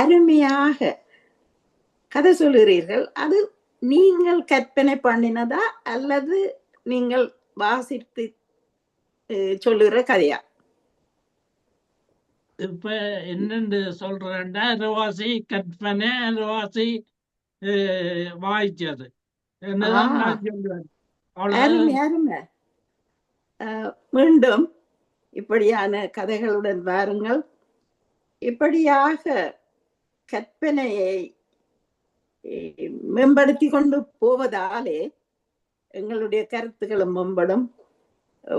அருமையாக கதை சொல்கிறீர்கள். அது நீங்கள் கற்பனை பண்ணினதா அல்லது நீங்கள் வாசித்து சொல்லுகிற கதையா? இப்ப என்னன்னு சொல்றேன்டா, அரைவாசி கற்பனை, அரைவாசி வாய்ச்சது. என்னதான் நான் சொல்றேன். அருமை அருமை. மீண்டும் இப்படியான கதைகளுடன் வாருங்கள். இப்படியாக கற்பனையை மேம்படுத்தி கொண்டு போவதாலே எங்களுடைய கருத்துக்களும் மேம்படும்,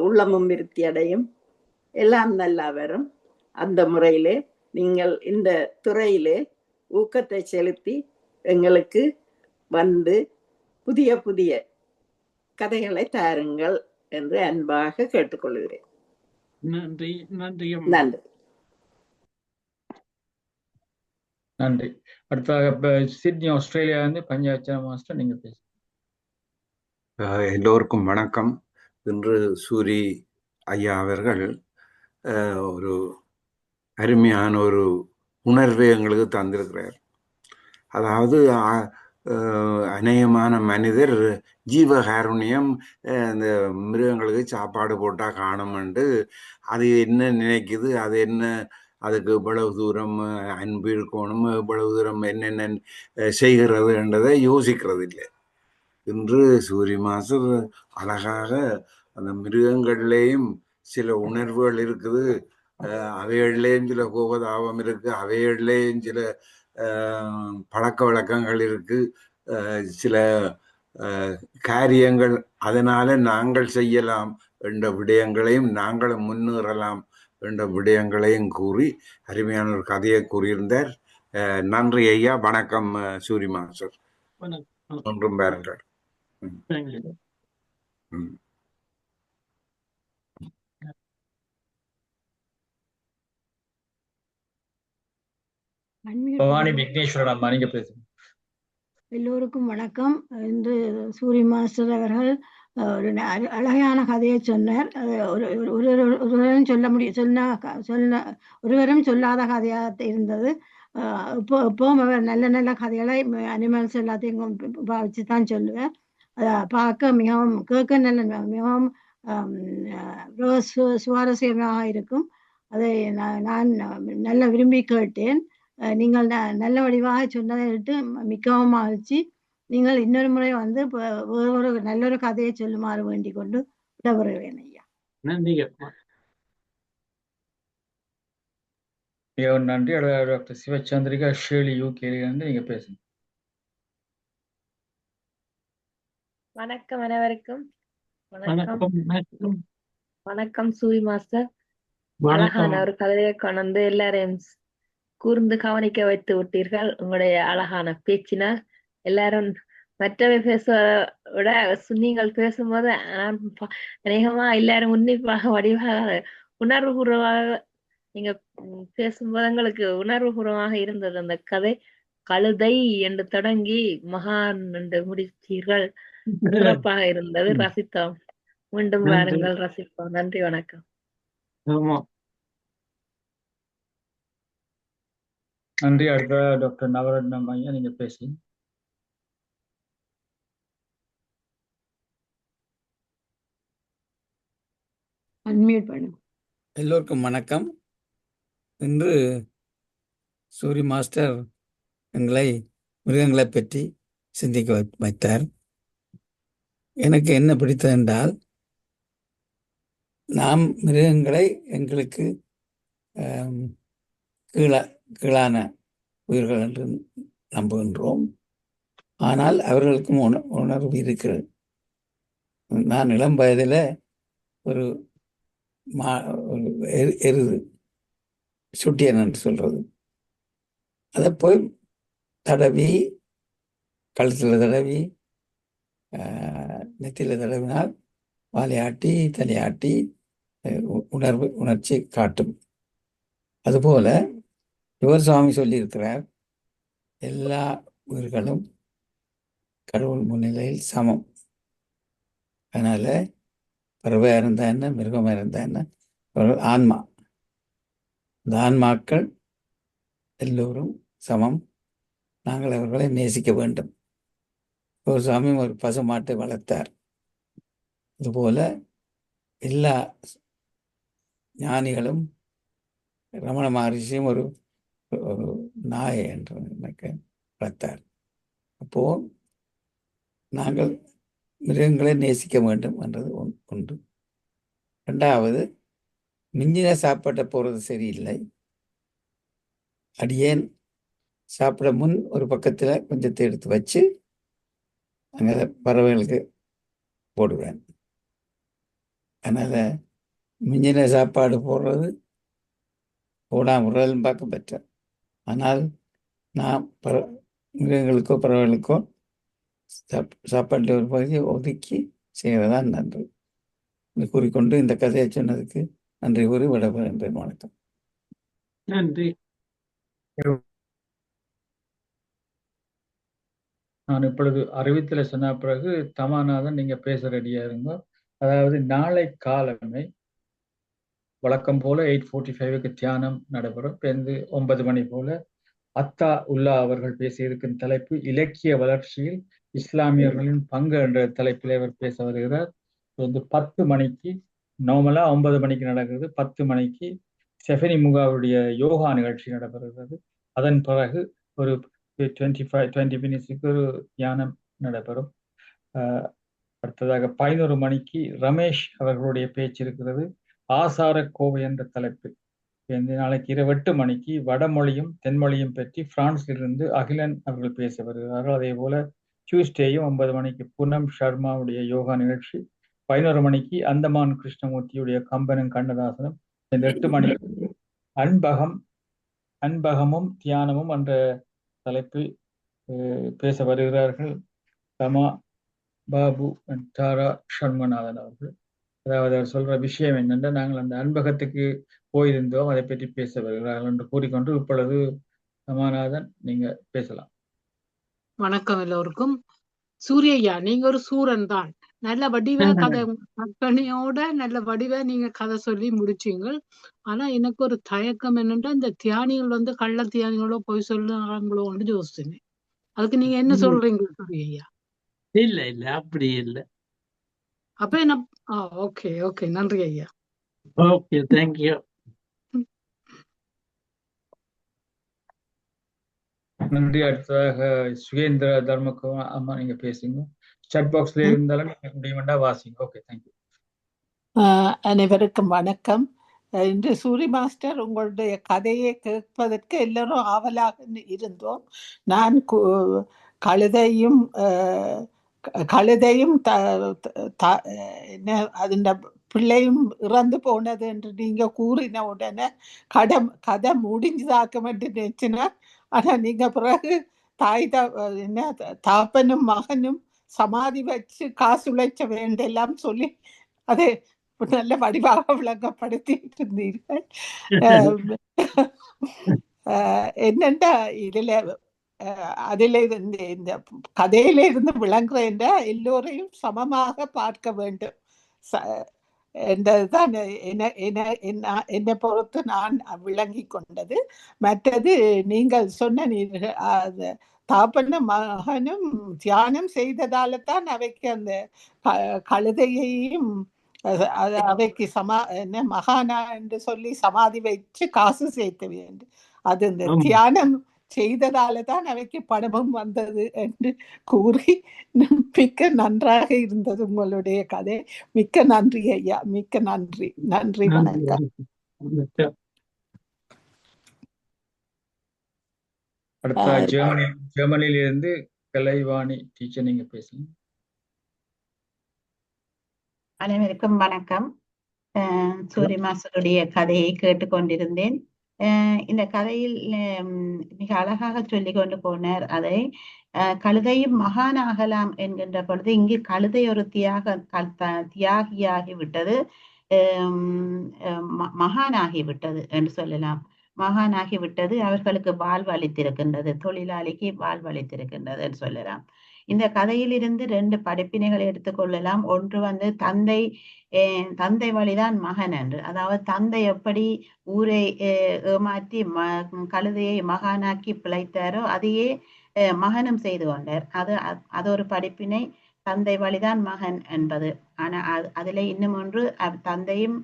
உள்ளமும் விருத்தி அடையும், எல்லாம் நல்லா வரும். அந்த முறையிலே நீங்கள் இந்த துறையிலே ஊக்கத்தை செலுத்தி எங்களுக்கு வந்து புதிய புதிய கதைகளை தாருங்கள் என்று அன்பாக கேட்டுக்கொள்கிறேன். நன்றி. நன்றி. நன்றி. நன்றி. அடுத்ததாக சிட்னி ஆஸ்திரேலியா வந்து பஞ்சாச்சர மாஸ்டர், நீங்க பேசுங்க. எல்லோருக்கும் வணக்கம். இன்று சூரி ஐயா அவர்கள் ஒரு அருமையான ஒரு உணர்வை எங்களுக்கு தந்திருக்கிறார். அதாவது அநேகமான மனிதர் ஜீவகாருண்யம், இந்த மிருகங்களுக்கு சாப்பாடு போட்டால் காணுமெண்டு அது என்ன நினைக்குது, அது என்ன, அதுக்கு இவ்வளவு தூரம் அன்பு இருக்கணும், இவ்வளவு தூரம் என்னென்ன செய்கிறது என்றதை யோசிக்கிறது இல்லை. இன்று சூரி மாஸ்டர் அழகாக அந்த மிருகங்கள்லேயும் சில உணர்வுகள் இருக்குது, அவைகள்லேயும் சில கோபதாபம் இருக்கு, அவைகள்லேயும் சில பழக்க வழக்கங்கள் இருக்கு, சில காரியங்கள் அதனால நாங்கள் செய்யலாம் என்ற விடயங்களையும் நாங்களும் முன்னேறலாம் என்ற விடயங்களையும் கூறி அருமையான ஒரு கதையை கூறியிருந்தார். நன்றி ஐயா. வணக்கம் சூரி மாஸ்டர். ஒன்றும் பாருங்கள். பவானி விக்னேஸ்வரன் அம்மா, நீங்க பேசுங்க. எல்லோருக்கும் வணக்கம். இன்று சூரி மாஸ்டர் அவர்கள் ஒரு அழகான கதையை சொன்னார். ஒருவரும் ஒருவரும் சொல்லாத கதையாக இருந்தது. இப்பவும் அவர் நல்ல நல்ல கதைகளை, அனிமல்ஸ் எல்லாத்தையும் பாவிச்சு தான் சொல்லுவார். அதை பார்க்க மிகவும், கேட்க மிகவும் சுவாரஸ்யமாக இருக்கும். அதை நான் நல்ல விரும்பி கேட்டேன். நீங்கள் நல்ல வடிவாக சொன்னதை விட்டு மிகவும் மகிழ்ச்சி. நீங்கள் இன்னொரு முறை வந்து ஒரு நல்ல ஒரு கதையை சொல்லுமாறு வேண்டிக் கொண்டு விடவுறேன் ஐயா. நன்றி. நன்றி. டாக்டர் சிவச்சந்திரிகா ஷேலி யூகேலிருந்து நீங்க பேசுங்க. வணக்கம் அனைவருக்கும். வணக்கம். வணக்கம் சூரி மாஸ்டர். அழகான ஒரு கதையை கொண்டு எல்லாரையும் கூர்ந்து கவனிக்க வைத்து விட்டீர்கள். உங்களுடைய அழகான பேச்சினால் எல்லாரும் மற்றவை பேசுவதை விட நீங்கள் பேசும்போது அநேகமா எல்லாரும் உன்னிப்பாக வடிவாக உணர்வுபூர்வமாக நீங்க பேசும்போது எங்களுக்கு உணர்வுபூர்வமாக இருந்தது. அந்த கதை கழுதை என்று தொடங்கி மகான் என்று முடித்தீர்கள். சிறப்பாக இருந்தது, ரசித்தோம். மீண்டும் வாருங்கள், ரசிப்போம். நன்றி, வணக்கம். நன்றி. அடுத்த டாக்டர் நவரத்னம் ஐயா, நீங்க பேசுங்க. எல்லோருக்கும் வணக்கம். இன்று சூரி மாஸ்டர் எங்களை மிருகங்களை பற்றி சிந்திக்க வைத்தார். எனக்கு என்ன பிடித்தது என்றால், நாம் மிருகங்களை எங்களுக்கு கீழான உயிர்கள் என்று நம்புகின்றோம். ஆனால் அவர்களுக்கும் உணர்வு இருக்கிறது. நான் இளம் வயதில் ஒரு எருது சுட்டியன் என்று சொல்றது, அதை போய் தடவி கழுத்தில் தடவி நெத்தியில் தடவினால் வாலையாட்டி தலையாட்டி உணர்ச்சி காட்டும். அதுபோல யுவர் சுவாமி சொல்லியிருக்கிறார், எல்லா உயிர்களும் கடவுள் முன்னிலையில் சமம். அதனால பறவையாக இருந்தா என்ன, மிருகமாக இருந்தா என்ன, ஆன்மா இந்த ஆன்மாக்கள் எல்லோரும் சமம், நாங்கள் அவர்களை நேசிக்க வேண்டும். ஒரு சாமி ஒரு பசுமாட்டை வளர்த்தார். அதுபோல எல்லா ஞானிகளும் ரமண மகரிஷியும் ஒரு ஒரு நாயை என்று எனக்கு வளர்த்தார். அப்போ நாங்கள் மிருகங்களை நேசிக்க வேண்டும் என்றது ஒன்று. ரெண்டாவது, மிஞ்சின சாப்பாட்டை போகிறது சரியில்லை. அடியேன் சாப்பிட முன் ஒரு பக்கத்தில் கொஞ்சத்தை எடுத்து வச்சு அங்கே பறவைகளுக்கு போடுவேன். அதனால் மிஞ்சின சாப்பாடு போடுறது போடாமல் பார்க்க பெற்றேன். ஆனால் நான் மிருகங்களுக்கோ பறவைகளுக்கோ சாப்பாட்டில் ஒரு பகுதியை ஒதுக்கி செய்வதுதான் நன்று கூறிக்கொண்டு இந்த கதையை சொன்னதுக்கு நன்றி கூறி விடைபெறுகின்றேன். வணக்கம். நன்றி. நான் இப்பொழுது அறிவித்தலை சொன்ன பிறகு தமாநாதன் நீங்க பேச ரெடியா இருங்க. அதாவது நாளை காலமே வழக்கம் போல 8:45 தியானம் நடைபெறும். இப்போ 9 மணி போல அத்தா உல்லா அவர்கள் பேசியிருக்கும் தலைப்பு இலக்கிய வளர்ச்சியில் இஸ்லாமியர்களின் பங்கு என்ற தலைப்பில் அவர் பேச வருகிறார். 10 மணிக்கு நார்மலா 9 மணிக்கு நடக்கிறது. 10 மணிக்கு ஸ்டெஃபனி முகாவுடைய யோகா நிகழ்ச்சி நடைபெறுகிறது. அதன் பிறகு ஒரு 20 மினிட்ஸுக்கு ஒரு தியானம் நடைபெறும். அடுத்ததாக 11 மணிக்கு ரமேஷ் அவர்களுடைய பேச்சு இருக்கிறது. ஆசார கோவை என்ற தலைப்பு. நாளைக்கு 28 மணிக்கு வடமொழியும் தென்மொழியும் பற்றி பிரான்சிலிருந்து அகிலன் அவர்கள் பேச வருகிறார்கள். அதே போல டியூஸ்டேயும் 9 மணிக்கு பூனம் சர்மாவுடைய யோகா நிகழ்ச்சி. 11 மணிக்கு அந்தமான் கிருஷ்ணமூர்த்தியுடைய கம்பனும் கண்ணதாசனும். 8 மணிக்கு அன்பகமும் தியானமும் என்ற தலைப்பில் பேச வருகிறார்கள் ரமா பாபு தாரா சண்முகநாதன் அவர்கள். அதாவது அவர் சொல்ற விஷயம் என்னென்றால், நாங்கள் அந்த அன்பகத்துக்கு போயிருந்தோம், அதை பற்றி பேச வருகிறார்கள் என்று கூறிக்கொண்டு இப்பொழுது ரமாநாதன் நீங்க பேசலாம். வணக்கம் எல்லோருக்கும். சூரியய்யா, நீங்க ஒரு சூரன் தான். நல்ல வடிவ கதை கற்பனையோட நல்ல வடிவ நீங்க கதை சொல்லி முடிச்சீங்க. ஆனா எனக்கு ஒரு தயக்கம் என்னன்னா, இந்த தியானிகள் கள்ள தியானிகளோ போய் சொல்லுறாங்களோன்னு யோசிச்சேன். அதுக்கு நீங்க என்ன சொல்றீங்க சூரியய்யா? இல்ல அப்படி இல்லை. அப்ப என்ன? ஓகே ஓகே, நன்றி ஐயா. Okay, thank you. நன்றி. அடுத்ததாக சுகேந்திர தர்மகுமார் அம்மா நீங்க பேசுங்க. சாட் பாக்ஸ்ல இருந்தாலும் நீங்க முடியுமெண்டா வாசிங்க. Okay, thank you. அனைவருக்கும் வணக்கம். இன்று சூரி மாஸ்டர் உங்களுடைய கதையை கேட்பதற்கு எல்லாரும் ஆவலாக இருந்தோம். நான் கழுதையும் என்ன பிள்ளையும் இறந்து போனது என்று நீங்க கூறின உடனே கதை முடிஞ்சுதாக்க மட்டும் நினைச்சுனா. ஆனா நீங்க பிறகு தாப்பனும் மகனும் சமாதி வச்சு காசு உழைச்ச வேண்டெல்லாம் சொல்லி அதை நல்ல வடிவாக விளங்கப்படுத்திட்டு இருந்தீர்கள். என்னண்டா அதுல இருந்து இந்த கதையில இருந்து விளங்குற எல்லோரையும் சமமாக பார்க்க வேண்டும் என்றதுதான் என்னை பொறுத்து நான் விளங்கி கொண்டது. மற்றது நீங்கள் சொன்ன தாப்பனும் மகனும் தியானம் செய்ததால தான் அவைக்கு அந்த கழுதையையும் அவைக்கு மகானா என்று சொல்லி சமாதி வச்சு காசு சேர்க்க வேண்டும். அது இந்த தியானம் செய்ததால தான் அவைக்கு பணமும் வந்தது என்று கூறி மிக்க நன்றாக இருந்தது உங்களுடைய கதை. மிக்க நன்றி ஐயா, மிக்க நன்றி. நன்றி, வணக்கம். ஜெர்மனியில இருந்து கலைவாணி டீச்சர் நீங்க பேசுங்க. அனைவருக்கும் வணக்கம். சூரிய மாஸ்டருடைய கதையை கேட்டுக்கொண்டிருந்தேன். இந்த கதையில் மிக அழகாக சொல்லி கொண்டு போனார். அதை கழுதையும் மகானாகலாம் என்கின்ற பொழுது இங்கு கழுதை ஒரு தியாகியாகி விட்டது, மகானாகி விட்டது என்று சொல்லலாம். மகானாகி விட்டது, அவர்களுக்கு வாழ்வு அளித்திருக்கின்றது, தொழிலாளிக்கு வாழ்வு அளித்திருக்கின்றது என்று சொல்லலாம். இந்த கதையிலிருந்து 2 படிப்பினைகளை எடுத்துக்கொள்ளலாம். ஒன்று வந்து தந்தை வழிதான் மகன் என்று, அதாவது தந்தை எப்படி ஊரை ஏமாற்றி கழுதையை மகானாக்கி பிழைத்தாரோ அதையே மகனும் செய்து கொண்டார். அது ஒரு படிப்பினை, தந்தை வழிதான் மகன் என்பது. ஆனா அதுல இன்னும் ஒன்று, தந்தையும்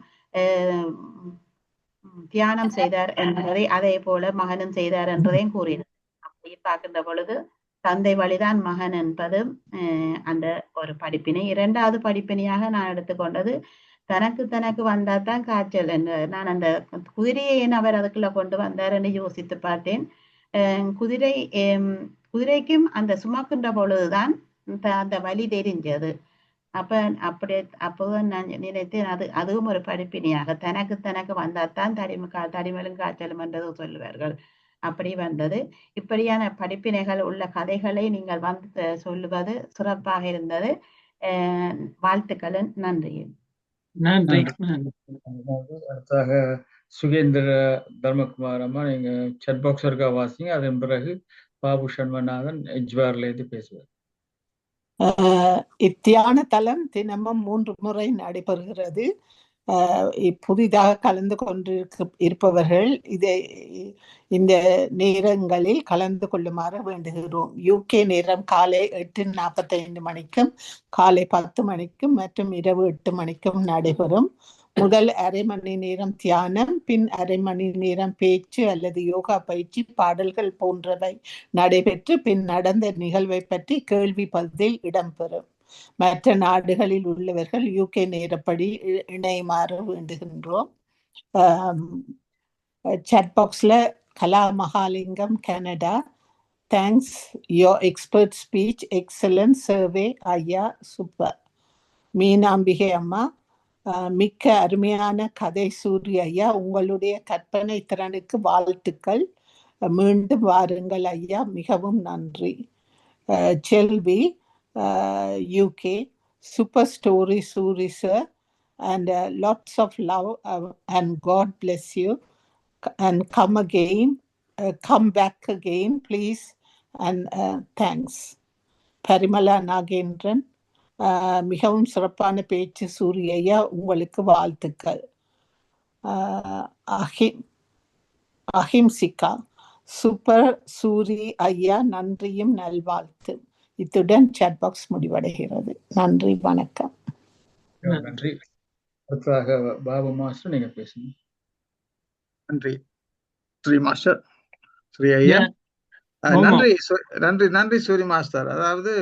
தியானம் செய்தார் என்பதை அதே போல மகனும் செய்தார் என்றதையும் கூறினார். அப்படி பார்க்கின்ற பொழுது தந்தை வழிதான் மகன் என்பது அந்த ஒரு படிப்பினை. 2வது படிப்பினையாக நான் எடுத்துக்கொண்டது, தனக்கு வந்தாதான் காய்ச்சல் என்று. நான் அந்த குதிரையை ஏன் அவர் அதுக்குள்ள கொண்டு வந்தார் என்று யோசித்து பார்த்தேன். குதிரைக்கும் அந்த சுமக்கின்ற பொழுதுதான் அந்த வலி தெரிஞ்சது. அப்போதான் நான் நினைத்தேன், அதுவும் ஒரு படிப்பினையாக, தனக்கு வந்தாதான் தடிமலும் காய்ச்சலும் என்றது சொல்லுவார்கள். அப்படி வந்தது. இப்படியான படிப்பினைகள் உள்ள கதைகளை நீங்கள் வந்து சொல்லுவது சிறப்பாக இருந்தது. வாழ்த்துக்கள். நன்றி. நன்றி. அடுத்தாக சுகேந்திர தர்மகுமார் அம்மா, நீங்க செட் பாக்ஸ் இருக்கா வாசிங்க. அதன் பிறகு பாபு சண்மநாதன் எஜ்வார்ல இருந்து பேசுவார். இத்தியான தலம் தினமும் 3 முறை நடைபெறுகிறது. புதிதாக கலந்து இருப்பவர்கள் இந்த நேரங்களில் கலந்து கொள்ளுமாறு வேண்டுகிறோம். UK நேரம் காலை 8:45 மணிக்கும் காலை 10 மணிக்கும் மற்றும் இரவு 8 மணிக்கும் நடைபெறும். முதல் அரை மணி நேரம் தியானம், பின் அரை மணி நேரம் பேச்சு அல்லது யோகா பயிற்சி, பாடல்கள் போன்றவை நடைபெற்று பின் நடந்த நிகழ்வை பற்றி கேள்வி பதில் இடம்பெறும். மற்ற நாடுகளில் உள்ளவர்கள் UK நேரப்படி இணையுமாறு வேண்டுகின்றோம். சாட் பாக்ஸ்ல Kala Mahalingam Canada, thanks your expert speech, excellent survey ஐயா, சூப்பர். மீனாம்பிகை அம்மா, மிக்க அருமையான கதை சூரிய ஐயா, உங்களுடைய கற்பனை திறனுக்கு வாழ்த்துக்கள், மீண்டும் வாருங்கள் ஐயா, மிகவும் நன்றி. செல்வி, UK, super story Suri sir, and lots of love and God bless you, and come again, come back again please, and thanks. Parimala Nagendran, மிகவும் சிறப்பான பேச்சு சூரியையா, உங்களுக்கு வாழ்த்துக்கள். அஹிம்சிகா, சூப்பர் சூரி ஐயா, நன்றியும் நல்வாழ்த்து. இத்துடன் சாட் பாக்ஸ் முடிவடைகிறது. நன்றி, வணக்கம். நன்றி. அடுத்ததாக பாபு மாஸ்டர், நீங்க பேசுங்க. நன்றி ஸ்ரீ மாஸ்டர், ஸ்ரீ ஐயா. நன்றி சூரி மாஸ்டர். அதாவது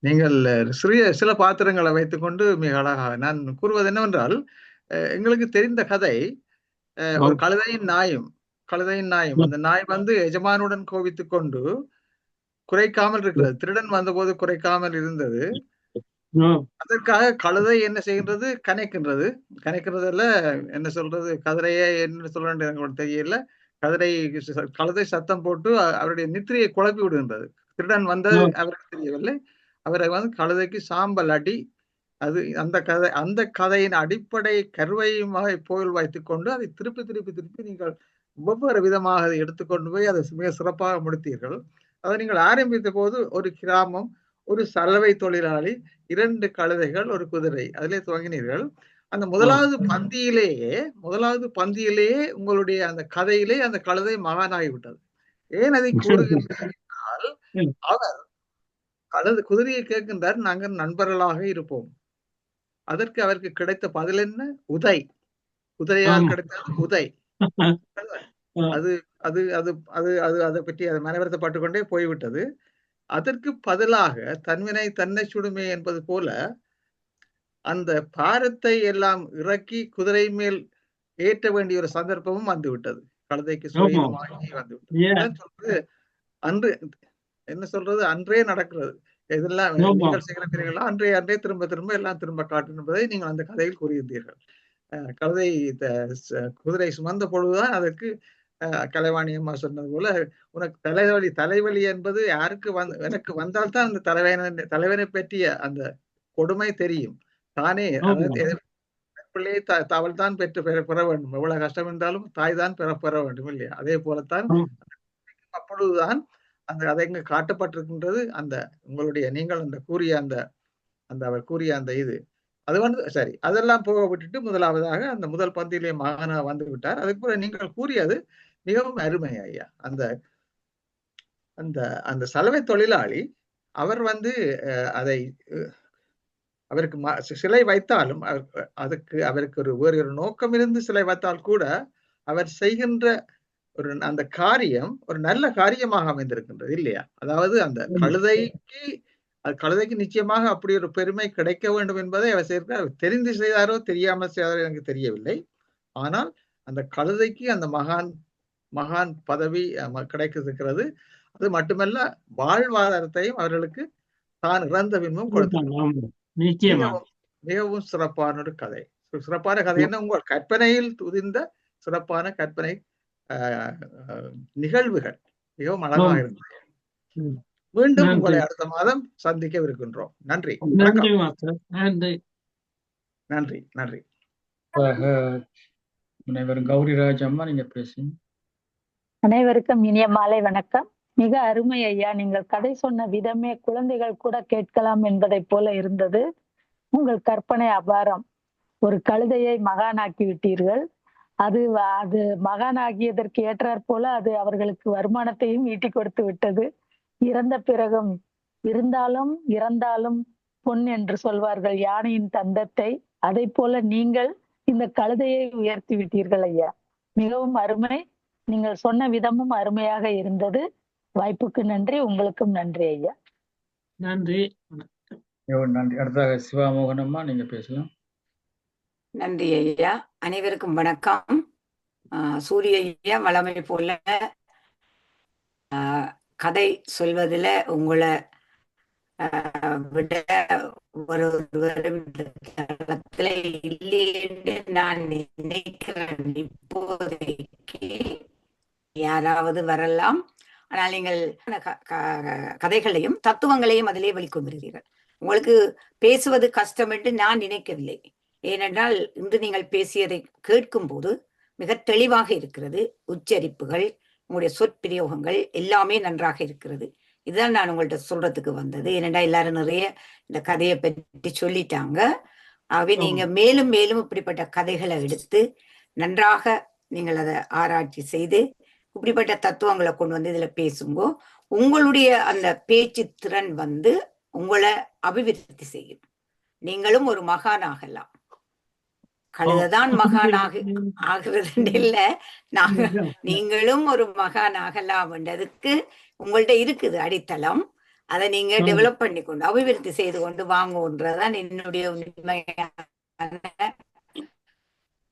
நீங்கள் சில பாத்திரங்களை வைத்துக்கொண்டு மிக அழகாக, நான் கூறுவது என்னவென்றால், எங்களுக்கு தெரிந்த கதை ஒரு கழுதையின் நாயும். அந்த நாய் வந்து எஜமானுடன் கோபித்துக் கொண்டு குறைக்காமல் இருக்கிறது. திருடன் வந்தபோது குறைக்காமல் இருந்தது. அதற்காக கழுதை என்ன செய்கின்றது? கனைக்கின்றதுல என்ன சொல்றது, கதிரையே என்ன சொல்றது எனக்கு தெரியல. கழுதை சத்தம் போட்டு அவருடைய நித்திரையை குழப்பி விடுகின்றது. திருடன் வந்தது அவருக்கு தெரியவில்லை. அவரை வந்து கழுதைக்கு சாம்பல் அடி, அது அந்த கதையின் அடிப்படை கருவையுமாக போயில் வைத்துக் கொண்டு அதை திருப்பி நீங்கள் ஒவ்வொரு விதமாக அதை எடுத்துக்கொண்டு போய் அதை மிக சிறப்பாக முடித்தீர்கள். அதை நீங்கள் ஆரம்பித்த போது ஒரு கிராமம், ஒரு சலவை தொழிலாளி, 2 கழுதைகள், ஒரு குதிரை, அதிலே துவங்கினீர்கள். அந்த முதலாவது பந்தியிலேயே உங்களுடைய அந்த கதையிலே அந்த கழுதை மகானாகிவிட்டது. ஏன் அதை கூறுகின்றால், அவர் குதிரையை கேட்கின்றார், நாங்கள் நண்பர்களாக இருப்போம். அதற்கு அவருக்கு கிடைத்த பதில் என்ன? குதிரையால் கிடைத்தது உதை. அது அது அது அது அது அதை பற்றி அதை மனவருத்தப்பட்டு கொண்டே போய்விட்டது. அதற்கு பதிலாக தன்வினை தன்னை சுடுமே என்பது போல அந்த பாரத்தை எல்லாம் இறக்கி குதிரை மேல் ஏற்ற வேண்டிய ஒரு சந்தர்ப்பமும் வந்துவிட்டது. கழுதைக்கு சுயமாகி வந்துவிட்டது. சொல்றது அன்று என்ன சொல்றது, அன்றே நடக்கிறது. இதெல்லாம் நீங்கள் செய்கிறீர்களா, அன்றே திரும்ப எல்லாம் காட்டும் என்பதை நீங்கள் அந்த கதையில் கூறியிருந்தீர்கள். கழுதை குதிரை சுமந்த பொழுதுதான் அதற்கு கலைவாணி அம்மா சொன்னது போல, உனக்கு தலைவலி என்பது யாருக்கு எனக்கு வந்தால்தான் அந்த தலைவனை பற்றிய அந்த கொடுமை தெரியும். தானே பிள்ளையை அவள் தான் பெற வேண்டும். எவ்வளவு கஷ்டம் என்றாலும் தாய் தான் பெற வேண்டும் இல்லையா? அதே போலத்தான் அப்பொழுதுதான் அதை இங்க காட்டப்பட்டிருக்கின்றது. அந்த உங்களுடைய நீங்கள் அந்த கூறிய அந்த அந்த அவர் கூறிய அந்த இது அது வந்து சரி, அதெல்லாம் போக விட்டுட்டு முதலாவதாக அந்த முதல் பந்தியிலே மகனா வந்து விட்டார். அதுக்கு பிறகு நீங்கள் கூறியது மிகவும் அருமை ஐயா. அந்த அந்த அந்த சலவை தொழிலாளி அவர் வந்து அதை அவருக்கு சிலை வைத்தாலும் அதுக்கு அவருக்கு வேறு ஒரு நோக்கம் இருந்து சிலை வைத்தால் கூட அவர் செய்கின்ற அந்த காரியம் ஒரு நல்ல காரியமாக அமைந்திருக்கின்றது இல்லையா? அதாவது அந்த கழுதைக்கு நிச்சயமாக அப்படி ஒரு பெருமை கிடைக்க வேண்டும் என்பதை அவர் செய்கிறார். தெரிந்து செய்தாரோ தெரியாமல் செய்தாரோ எனக்கு தெரியவில்லை. ஆனால் அந்த கழுதைக்கு அந்த மகான் பதவி கிடைக்கிறது. அது மட்டுமல்ல வாழ்வாதாரத்தையும் அவர்களுக்கு தான் இறந்த பின்பும் கொடுத்தார். மிகவும் சிறப்பான ஒரு கதை. சிறப்பான கதை என்ன? உங்கள் கற்பனையில் துதிந்த சிறப்பான கற்பனை நிகழ்வுகள் மிகவும் அழகாக இருந்தது. மீண்டும் உங்களை அடுத்த மாதம் சந்திக்கவிருக்கின்றோம். நன்றி. நன்றி. நன்றி. முனைவர் கௌரிராஜ் அம்மா, நீங்க பேசுங்க. அனைவருக்கும் இனிய மாலை வணக்கம். மிக அருமை ஐயா. நீங்கள் கதை சொன்ன விதமே குழந்தைகள் கூட கேட்கலாம் என்பதை போல இருந்தது. உங்கள் கற்பனை அபாரம். ஒரு கழுதையை மகானாக்கி விட்டீர்கள். அது மகானாகியதற்கு ஏற்றாற் போல அது அவர்களுக்கு வருமானத்தையும் ஈட்டி கொடுத்து விட்டது. இறந்த பிறகும் இறந்தாலும் பொன் என்று சொல்வார்கள் யானையின் தந்தத்தை. அதை போல நீங்கள் இந்த கழுதையை உயர்த்தி விட்டீர்கள் ஐயா. மிகவும் அருமை. நீங்கள் சொன்ன விதமும் அருமையாக இருந்தது. வாய்ப்புக்கு நன்றி. உங்களுக்கும் நன்றி ஐயா. நன்றி. நன்றி. அடுத்ததாக சிவாமோகன் அம்மா, நீங்க பேசலாம். நன்றி ஐயா. அனைவருக்கும் வணக்கம். சூரிய ஐயா வளமை போல கதை சொல்வதில் உங்களை விட ஒருவரும் தளத்துல இல்லைன்னு நான் நினைக்கிறேன். இப்போதைக்கு யாராவது வரலாம். ஆனால் நீங்கள் கதைகளையும் தத்துவங்களையும் அதிலே வெளிக்கொண்டிருக்கிறீர்கள். உங்களுக்கு பேசுவது கஷ்டம் என்று நான் நினைக்கவில்லை. ஏனென்றால் இன்று நீங்கள் பேசியதை கேட்கும் போது மிக தெளிவாக இருக்கிறது. உச்சரிப்புகள், உங்களுடைய சொற்பிரயோகங்கள் எல்லாமே நன்றாக இருக்கிறது. இதுதான் நான் உங்கள்கிட்ட சொல்றதுக்கு வந்தது. ஏனென்றால் எல்லாரும் நிறைய இந்த கதையை பற்றி சொல்லிட்டாங்க. ஆகவே நீங்க மேலும் மேலும் இப்படிப்பட்ட கதைகளை எடுத்து நன்றாக நீங்கள் அதை ஆராய்ச்சி செய்து இப்படிப்பட்ட தத்துவங்களை கொண்டு வந்து இதுல பேசுங்கோ. உங்களுடைய அந்த பேச்சு திறன் வந்து உங்களை அபிவிருத்தி செய்யும். நீங்களும் ஒரு மகான் ஆகலாம். கழுதைதான் மகான் ஆகிறது இல்ல, நீங்களும் ஒரு மகான் ஆகலாம் என்றதுக்கு உங்கள்ட்ட இருக்குது அடித்தளம். அதை நீங்க டெவலப் பண்ணி கொண்டு அபிவிருத்தி செய்து கொண்டு வாங்குன்றதான் என்னுடைய உண்மையான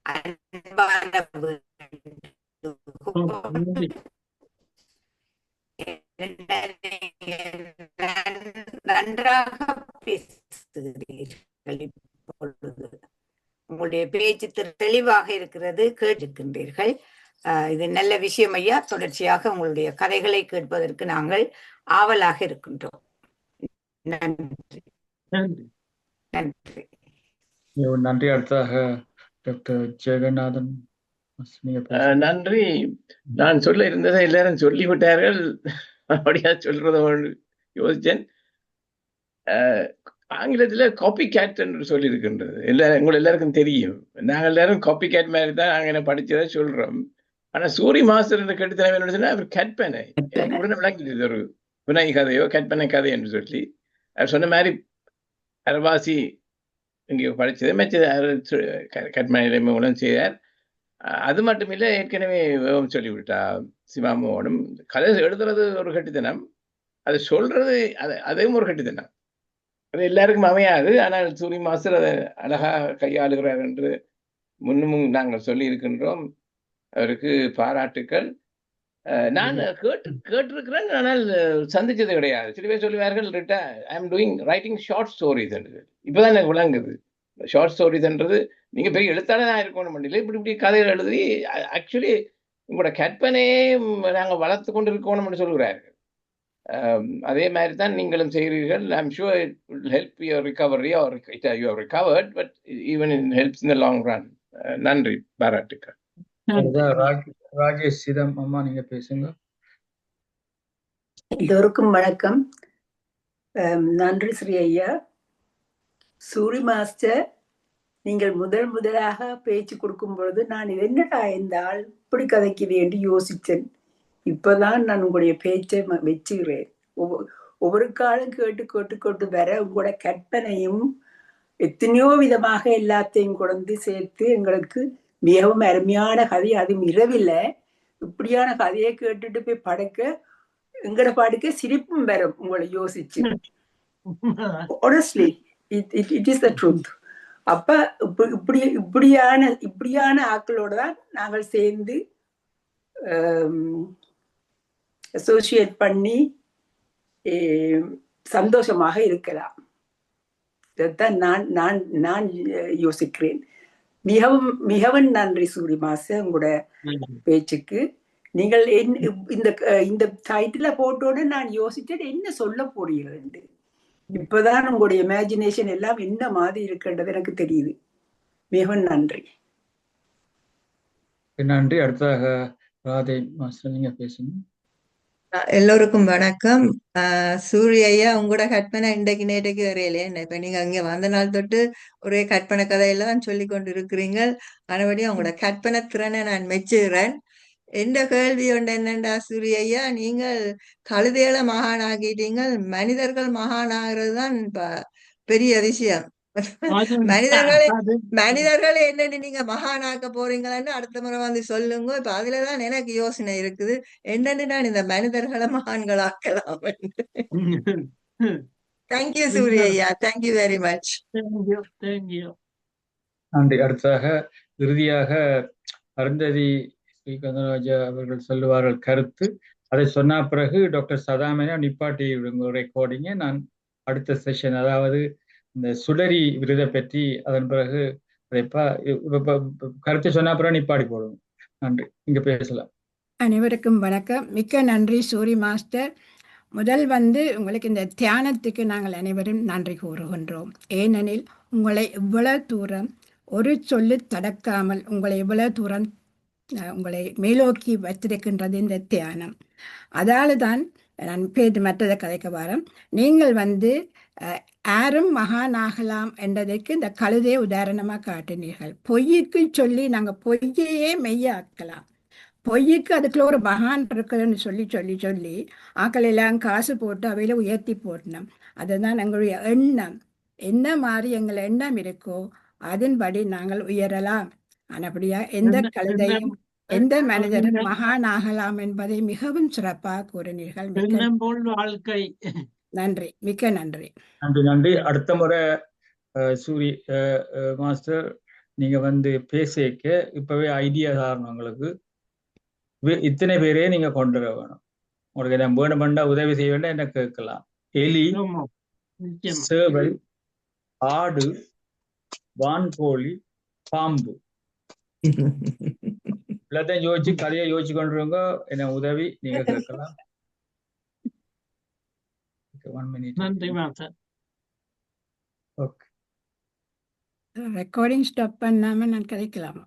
அன்பான நன்றாக பேசுகிறீர்கள். இப்பொழுது உங்களுடைய பேச்சு தெளிவாக இருக்கிறது. கேட்டிருக்கின்றீர்கள். இது நல்ல விஷயம் ஐயா. தொடர்ச்சியாக உங்களுடைய கதைகளை கேட்பதற்கு நாங்கள் ஆவலாக இருக்கின்றோம். நன்றி. நன்றி. நன்றி. அடுத்ததாக டாக்டர் ஜெகநாதன். நன்றி. நான் சொல்ல இருந்ததை எல்லாரும் சொல்லிவிட்டார்கள். அப்படியா சொல்றத யோசிச்சேன். ஆங்கிலத்துல காப்பி கேட் என்று சொல்லி இருக்கின்றது. எல்லாருக்கும் தெரியும். நாங்கள் எல்லாரும் காப்பி கேட் மாதிரி தான் நாங்க படிச்சதை சொல்றோம். ஆனா சூரி மாஸ்டர் என்று கெடுத்தன என்ன சொன்னா அவர் கற்பனை. உடனே விளங்கிடுது. ஒரு விநாயக கதையோ கற்பனை கதை என்று சொல்லி அவர் சொன்ன மாதிரி அரவாசி இங்கே படிச்சதை மெச்ச கற்பனை மூலம் செய்தார். அது மட்டும் இல்லை, ஏற்கனவே சொல்லிவிட்டா சிவாமோகனும் கதை எழுதுறது ஒரு கட்டித்தனம், அதை சொல்றது அதையும் ஒரு கட்டித்தனம். அது எல்லாருக்கும் அமையாது. ஆனால் சூரிய மாஸ்டர் அதை அழகாக கையாளுகிறார் என்று முன்னும் நாங்கள் சொல்லி இருக்கின்றோம். அவருக்கு பாராட்டுக்கள். நான் கேட்டிருக்கிறேன், ஆனால் சந்திச்சது கிடையாது. சில பேர் சொல்லுவார்கள் I am doing writing short stories என்று. இப்போதான் எனக்கு விளங்குது. ஷார்ட் ஸ்டோரிஸ்ன்றது நீங்க பெரிய எழுத்தாளராக இருக்கணும் இல்லை, இப்படி கதைகள் எழுதி ஆக்சுவலி உங்களோட கற்பனையே நாங்கள் வளர்த்து கொண்டு இருக்கணும்னு சொல்கிறார்கள். அதே மாதிரி தான் நீங்களும் செய்கிறீர்கள். I'm sure it will help your recovery are you have recovered, but even in helps in the long run. நன்றி, பாராட்டுக்கள். ராஜேஷ் சிதம் அம்மா, நீங்க பேசுங்க. எல்லோருக்கும் வணக்கம். நன்றி ஸ்ரீ ஐயா. சூரி மாஸ்டர், நீங்கள் முதலாக பேச்சு கொடுக்கும் பொழுது நான் என்னடா இந்த ஆள் இப்படி கதைக்குது என்று யோசித்தேன். இப்பதான் நான் உங்களுடைய பேச்சை வச்சுக்கிறேன். ஒவ்வொரு காலம் கேட்டு வர உங்களோட கற்பனையும் எத்தனையோ விதமாக எல்லாத்தையும் கொண்டு சேர்த்து எங்களுக்கு மிகவும் அருமையான கதை. அதுவும் இரவில் இப்படியான கதையை கேட்டுட்டு போய் படுக்க எங்கட பாடுக்க சிரிப்பும் வரும் உங்களை யோசிச்சு. Honestly, it is the truth. அப்ப இப்படியான ஆக்களோட தான் நாங்கள் சேர்ந்து அசோசியேட் பண்ணி சந்தோஷமாக இருக்கலாம். இதைத்தான் நான் யோசிக்கிறேன். மிகவும் நன்றி சூரி மாஸ்டர் உங்களோட பேச்சுக்கு. நீங்கள் இந்த டைட்டில போட்டோட நான் யோசிச்சேன் என்ன சொல்ல போறீர்கள். இப்பதான் உங்களுடைய இமேஜினேஷன் எல்லாம் என்ன மாதிரி இருக்குன்றது எனக்கு தெரியுது. மிகவும் நன்றி. நன்றி. அடுத்ததாக ராதை மாஸ்டர் நீங்க பேசுங்க. எல்லோருக்கும் வணக்கம். சூரிய ஐயா, உங்களோட கற்பனை இன்றைக்கு நேற்றுக்கு வரையிலே இப்ப நீங்க அங்க வந்த நாள் தொட்டு ஒரே கற்பனை கதையெல்லாம் சொல்லி கொண்டு இருக்கிறீங்க. மறுபடியும் உங்களோட கற்பனை திறனை நான் மெச்சுகிறேன். எந்த கேள்வி ஒன்று என்னண்டா சூரிய ஐயா, நீங்கள் கழுதைகளை மகானாகிட்டீங்க. மனிதர்கள் மகானாகிறது தான் பெரிய அதிசயம். மனிதர்களை என்னன்னு நீங்க மகானாக்க போறீங்களான்னு அடுத்த முறை வந்து சொல்லுங்க. இப்ப அதுலதான் எனக்கு யோசனை இருக்குது, என்னன்னு நான் இந்த மனிதர்களை மகான்களாக்கலாம். தேங்க்யூ சூரிய ஐயா, தேங்க்யூ வெரி மச். நன்றி. அடுத்ததாக இறுதியாக அருந்ததி ஸ்ரீ கந்தராஜா அவர்கள் சொல்லுவார்கள் கருத்து. அதை சொன்ன பிறகு டாக்டர் சதாமேனா நிப்பாட்டி ரெக்கார்டிங்க நான் அடுத்த செஷன், அதாவது இந்த சுடரி விருதை பற்றி அதன் பிறகு அதை கருத்தை சொன்ன பிறகு நிப்பாட்டி போடுவோம். நன்றி. இங்க பேசலாம். அனைவருக்கும் வணக்கம். மிக்க நன்றி சூரி மாஸ்டர். முதல் உங்களுக்கு இந்த தியானத்துக்கு நாங்கள் அனைவரும் நன்றி கூறுகின்றோம். ஏனெனில் உங்களை இவ்வளவு தூரம் ஒரு சொல்லு தடக்காமல் உங்களை இவ்வளவு தூரம் உங்களை மேலோக்கி வைத்திருக்கின்றது இந்த தியானம். அதால தான் நான் மற்றதை கதைக்க வரேன். நீங்கள் யாரும் மகானாகலாம் என்றதற்கு இந்த கழுதையை உதாரணமாக காட்டினீர்கள். பொய்யுக்கு சொல்லி நாங்கள் பொய்யையே மெய்யாக்கலாம். பொய்யுக்கு அதுக்குள்ள ஒரு மகான் இருக்குதுன்னு சொல்லி சொல்லி சொல்லி ஆக்கள் எல்லாம் காசு போட்டு அவையில உயர்த்தி போட்டணும். அதுதான் எங்களுடைய எண்ணம். என்ன மாதிரி எங்கள் எண்ணம் இருக்கோ அதன்படி நாங்கள் உயரலாம். ஆனபடியா எந்த கழுதையும் எந்த மனிதரும் மகானாகலாம் என்பதை மிகவும் சிறப்பாக கூறினீர்கள். வாழ்க்கை. நன்றி, மிக்க நன்றி. நன்றி. அடுத்த முறை சூரி மாஸ்டர் நீங்க பேசிக்க இப்பவே ஐடியா தாரணம். உங்களுக்கு இத்தனை பேரே நீங்க கொண்டு வர வேணும். உங்களுக்கு என்ன வேணுமெண்டா உதவி செய்ய வேண்டாம், என்ன கேட்கலாம். எலி, சேவல், ஆடு, வான்கோழி, பாம்பு எல்லாத்தையும் யோசிச்சு கதையை யோசிச்சு கொண்டுருங்க. என்ன உதவி நீங்க கேட்கலாம். 1 minute. நன்றி மாஸ்டர். ஓகே. ரெக்கார்டிங் ஸ்டாப் பண்ணாம நான் கதைக்கலாமா?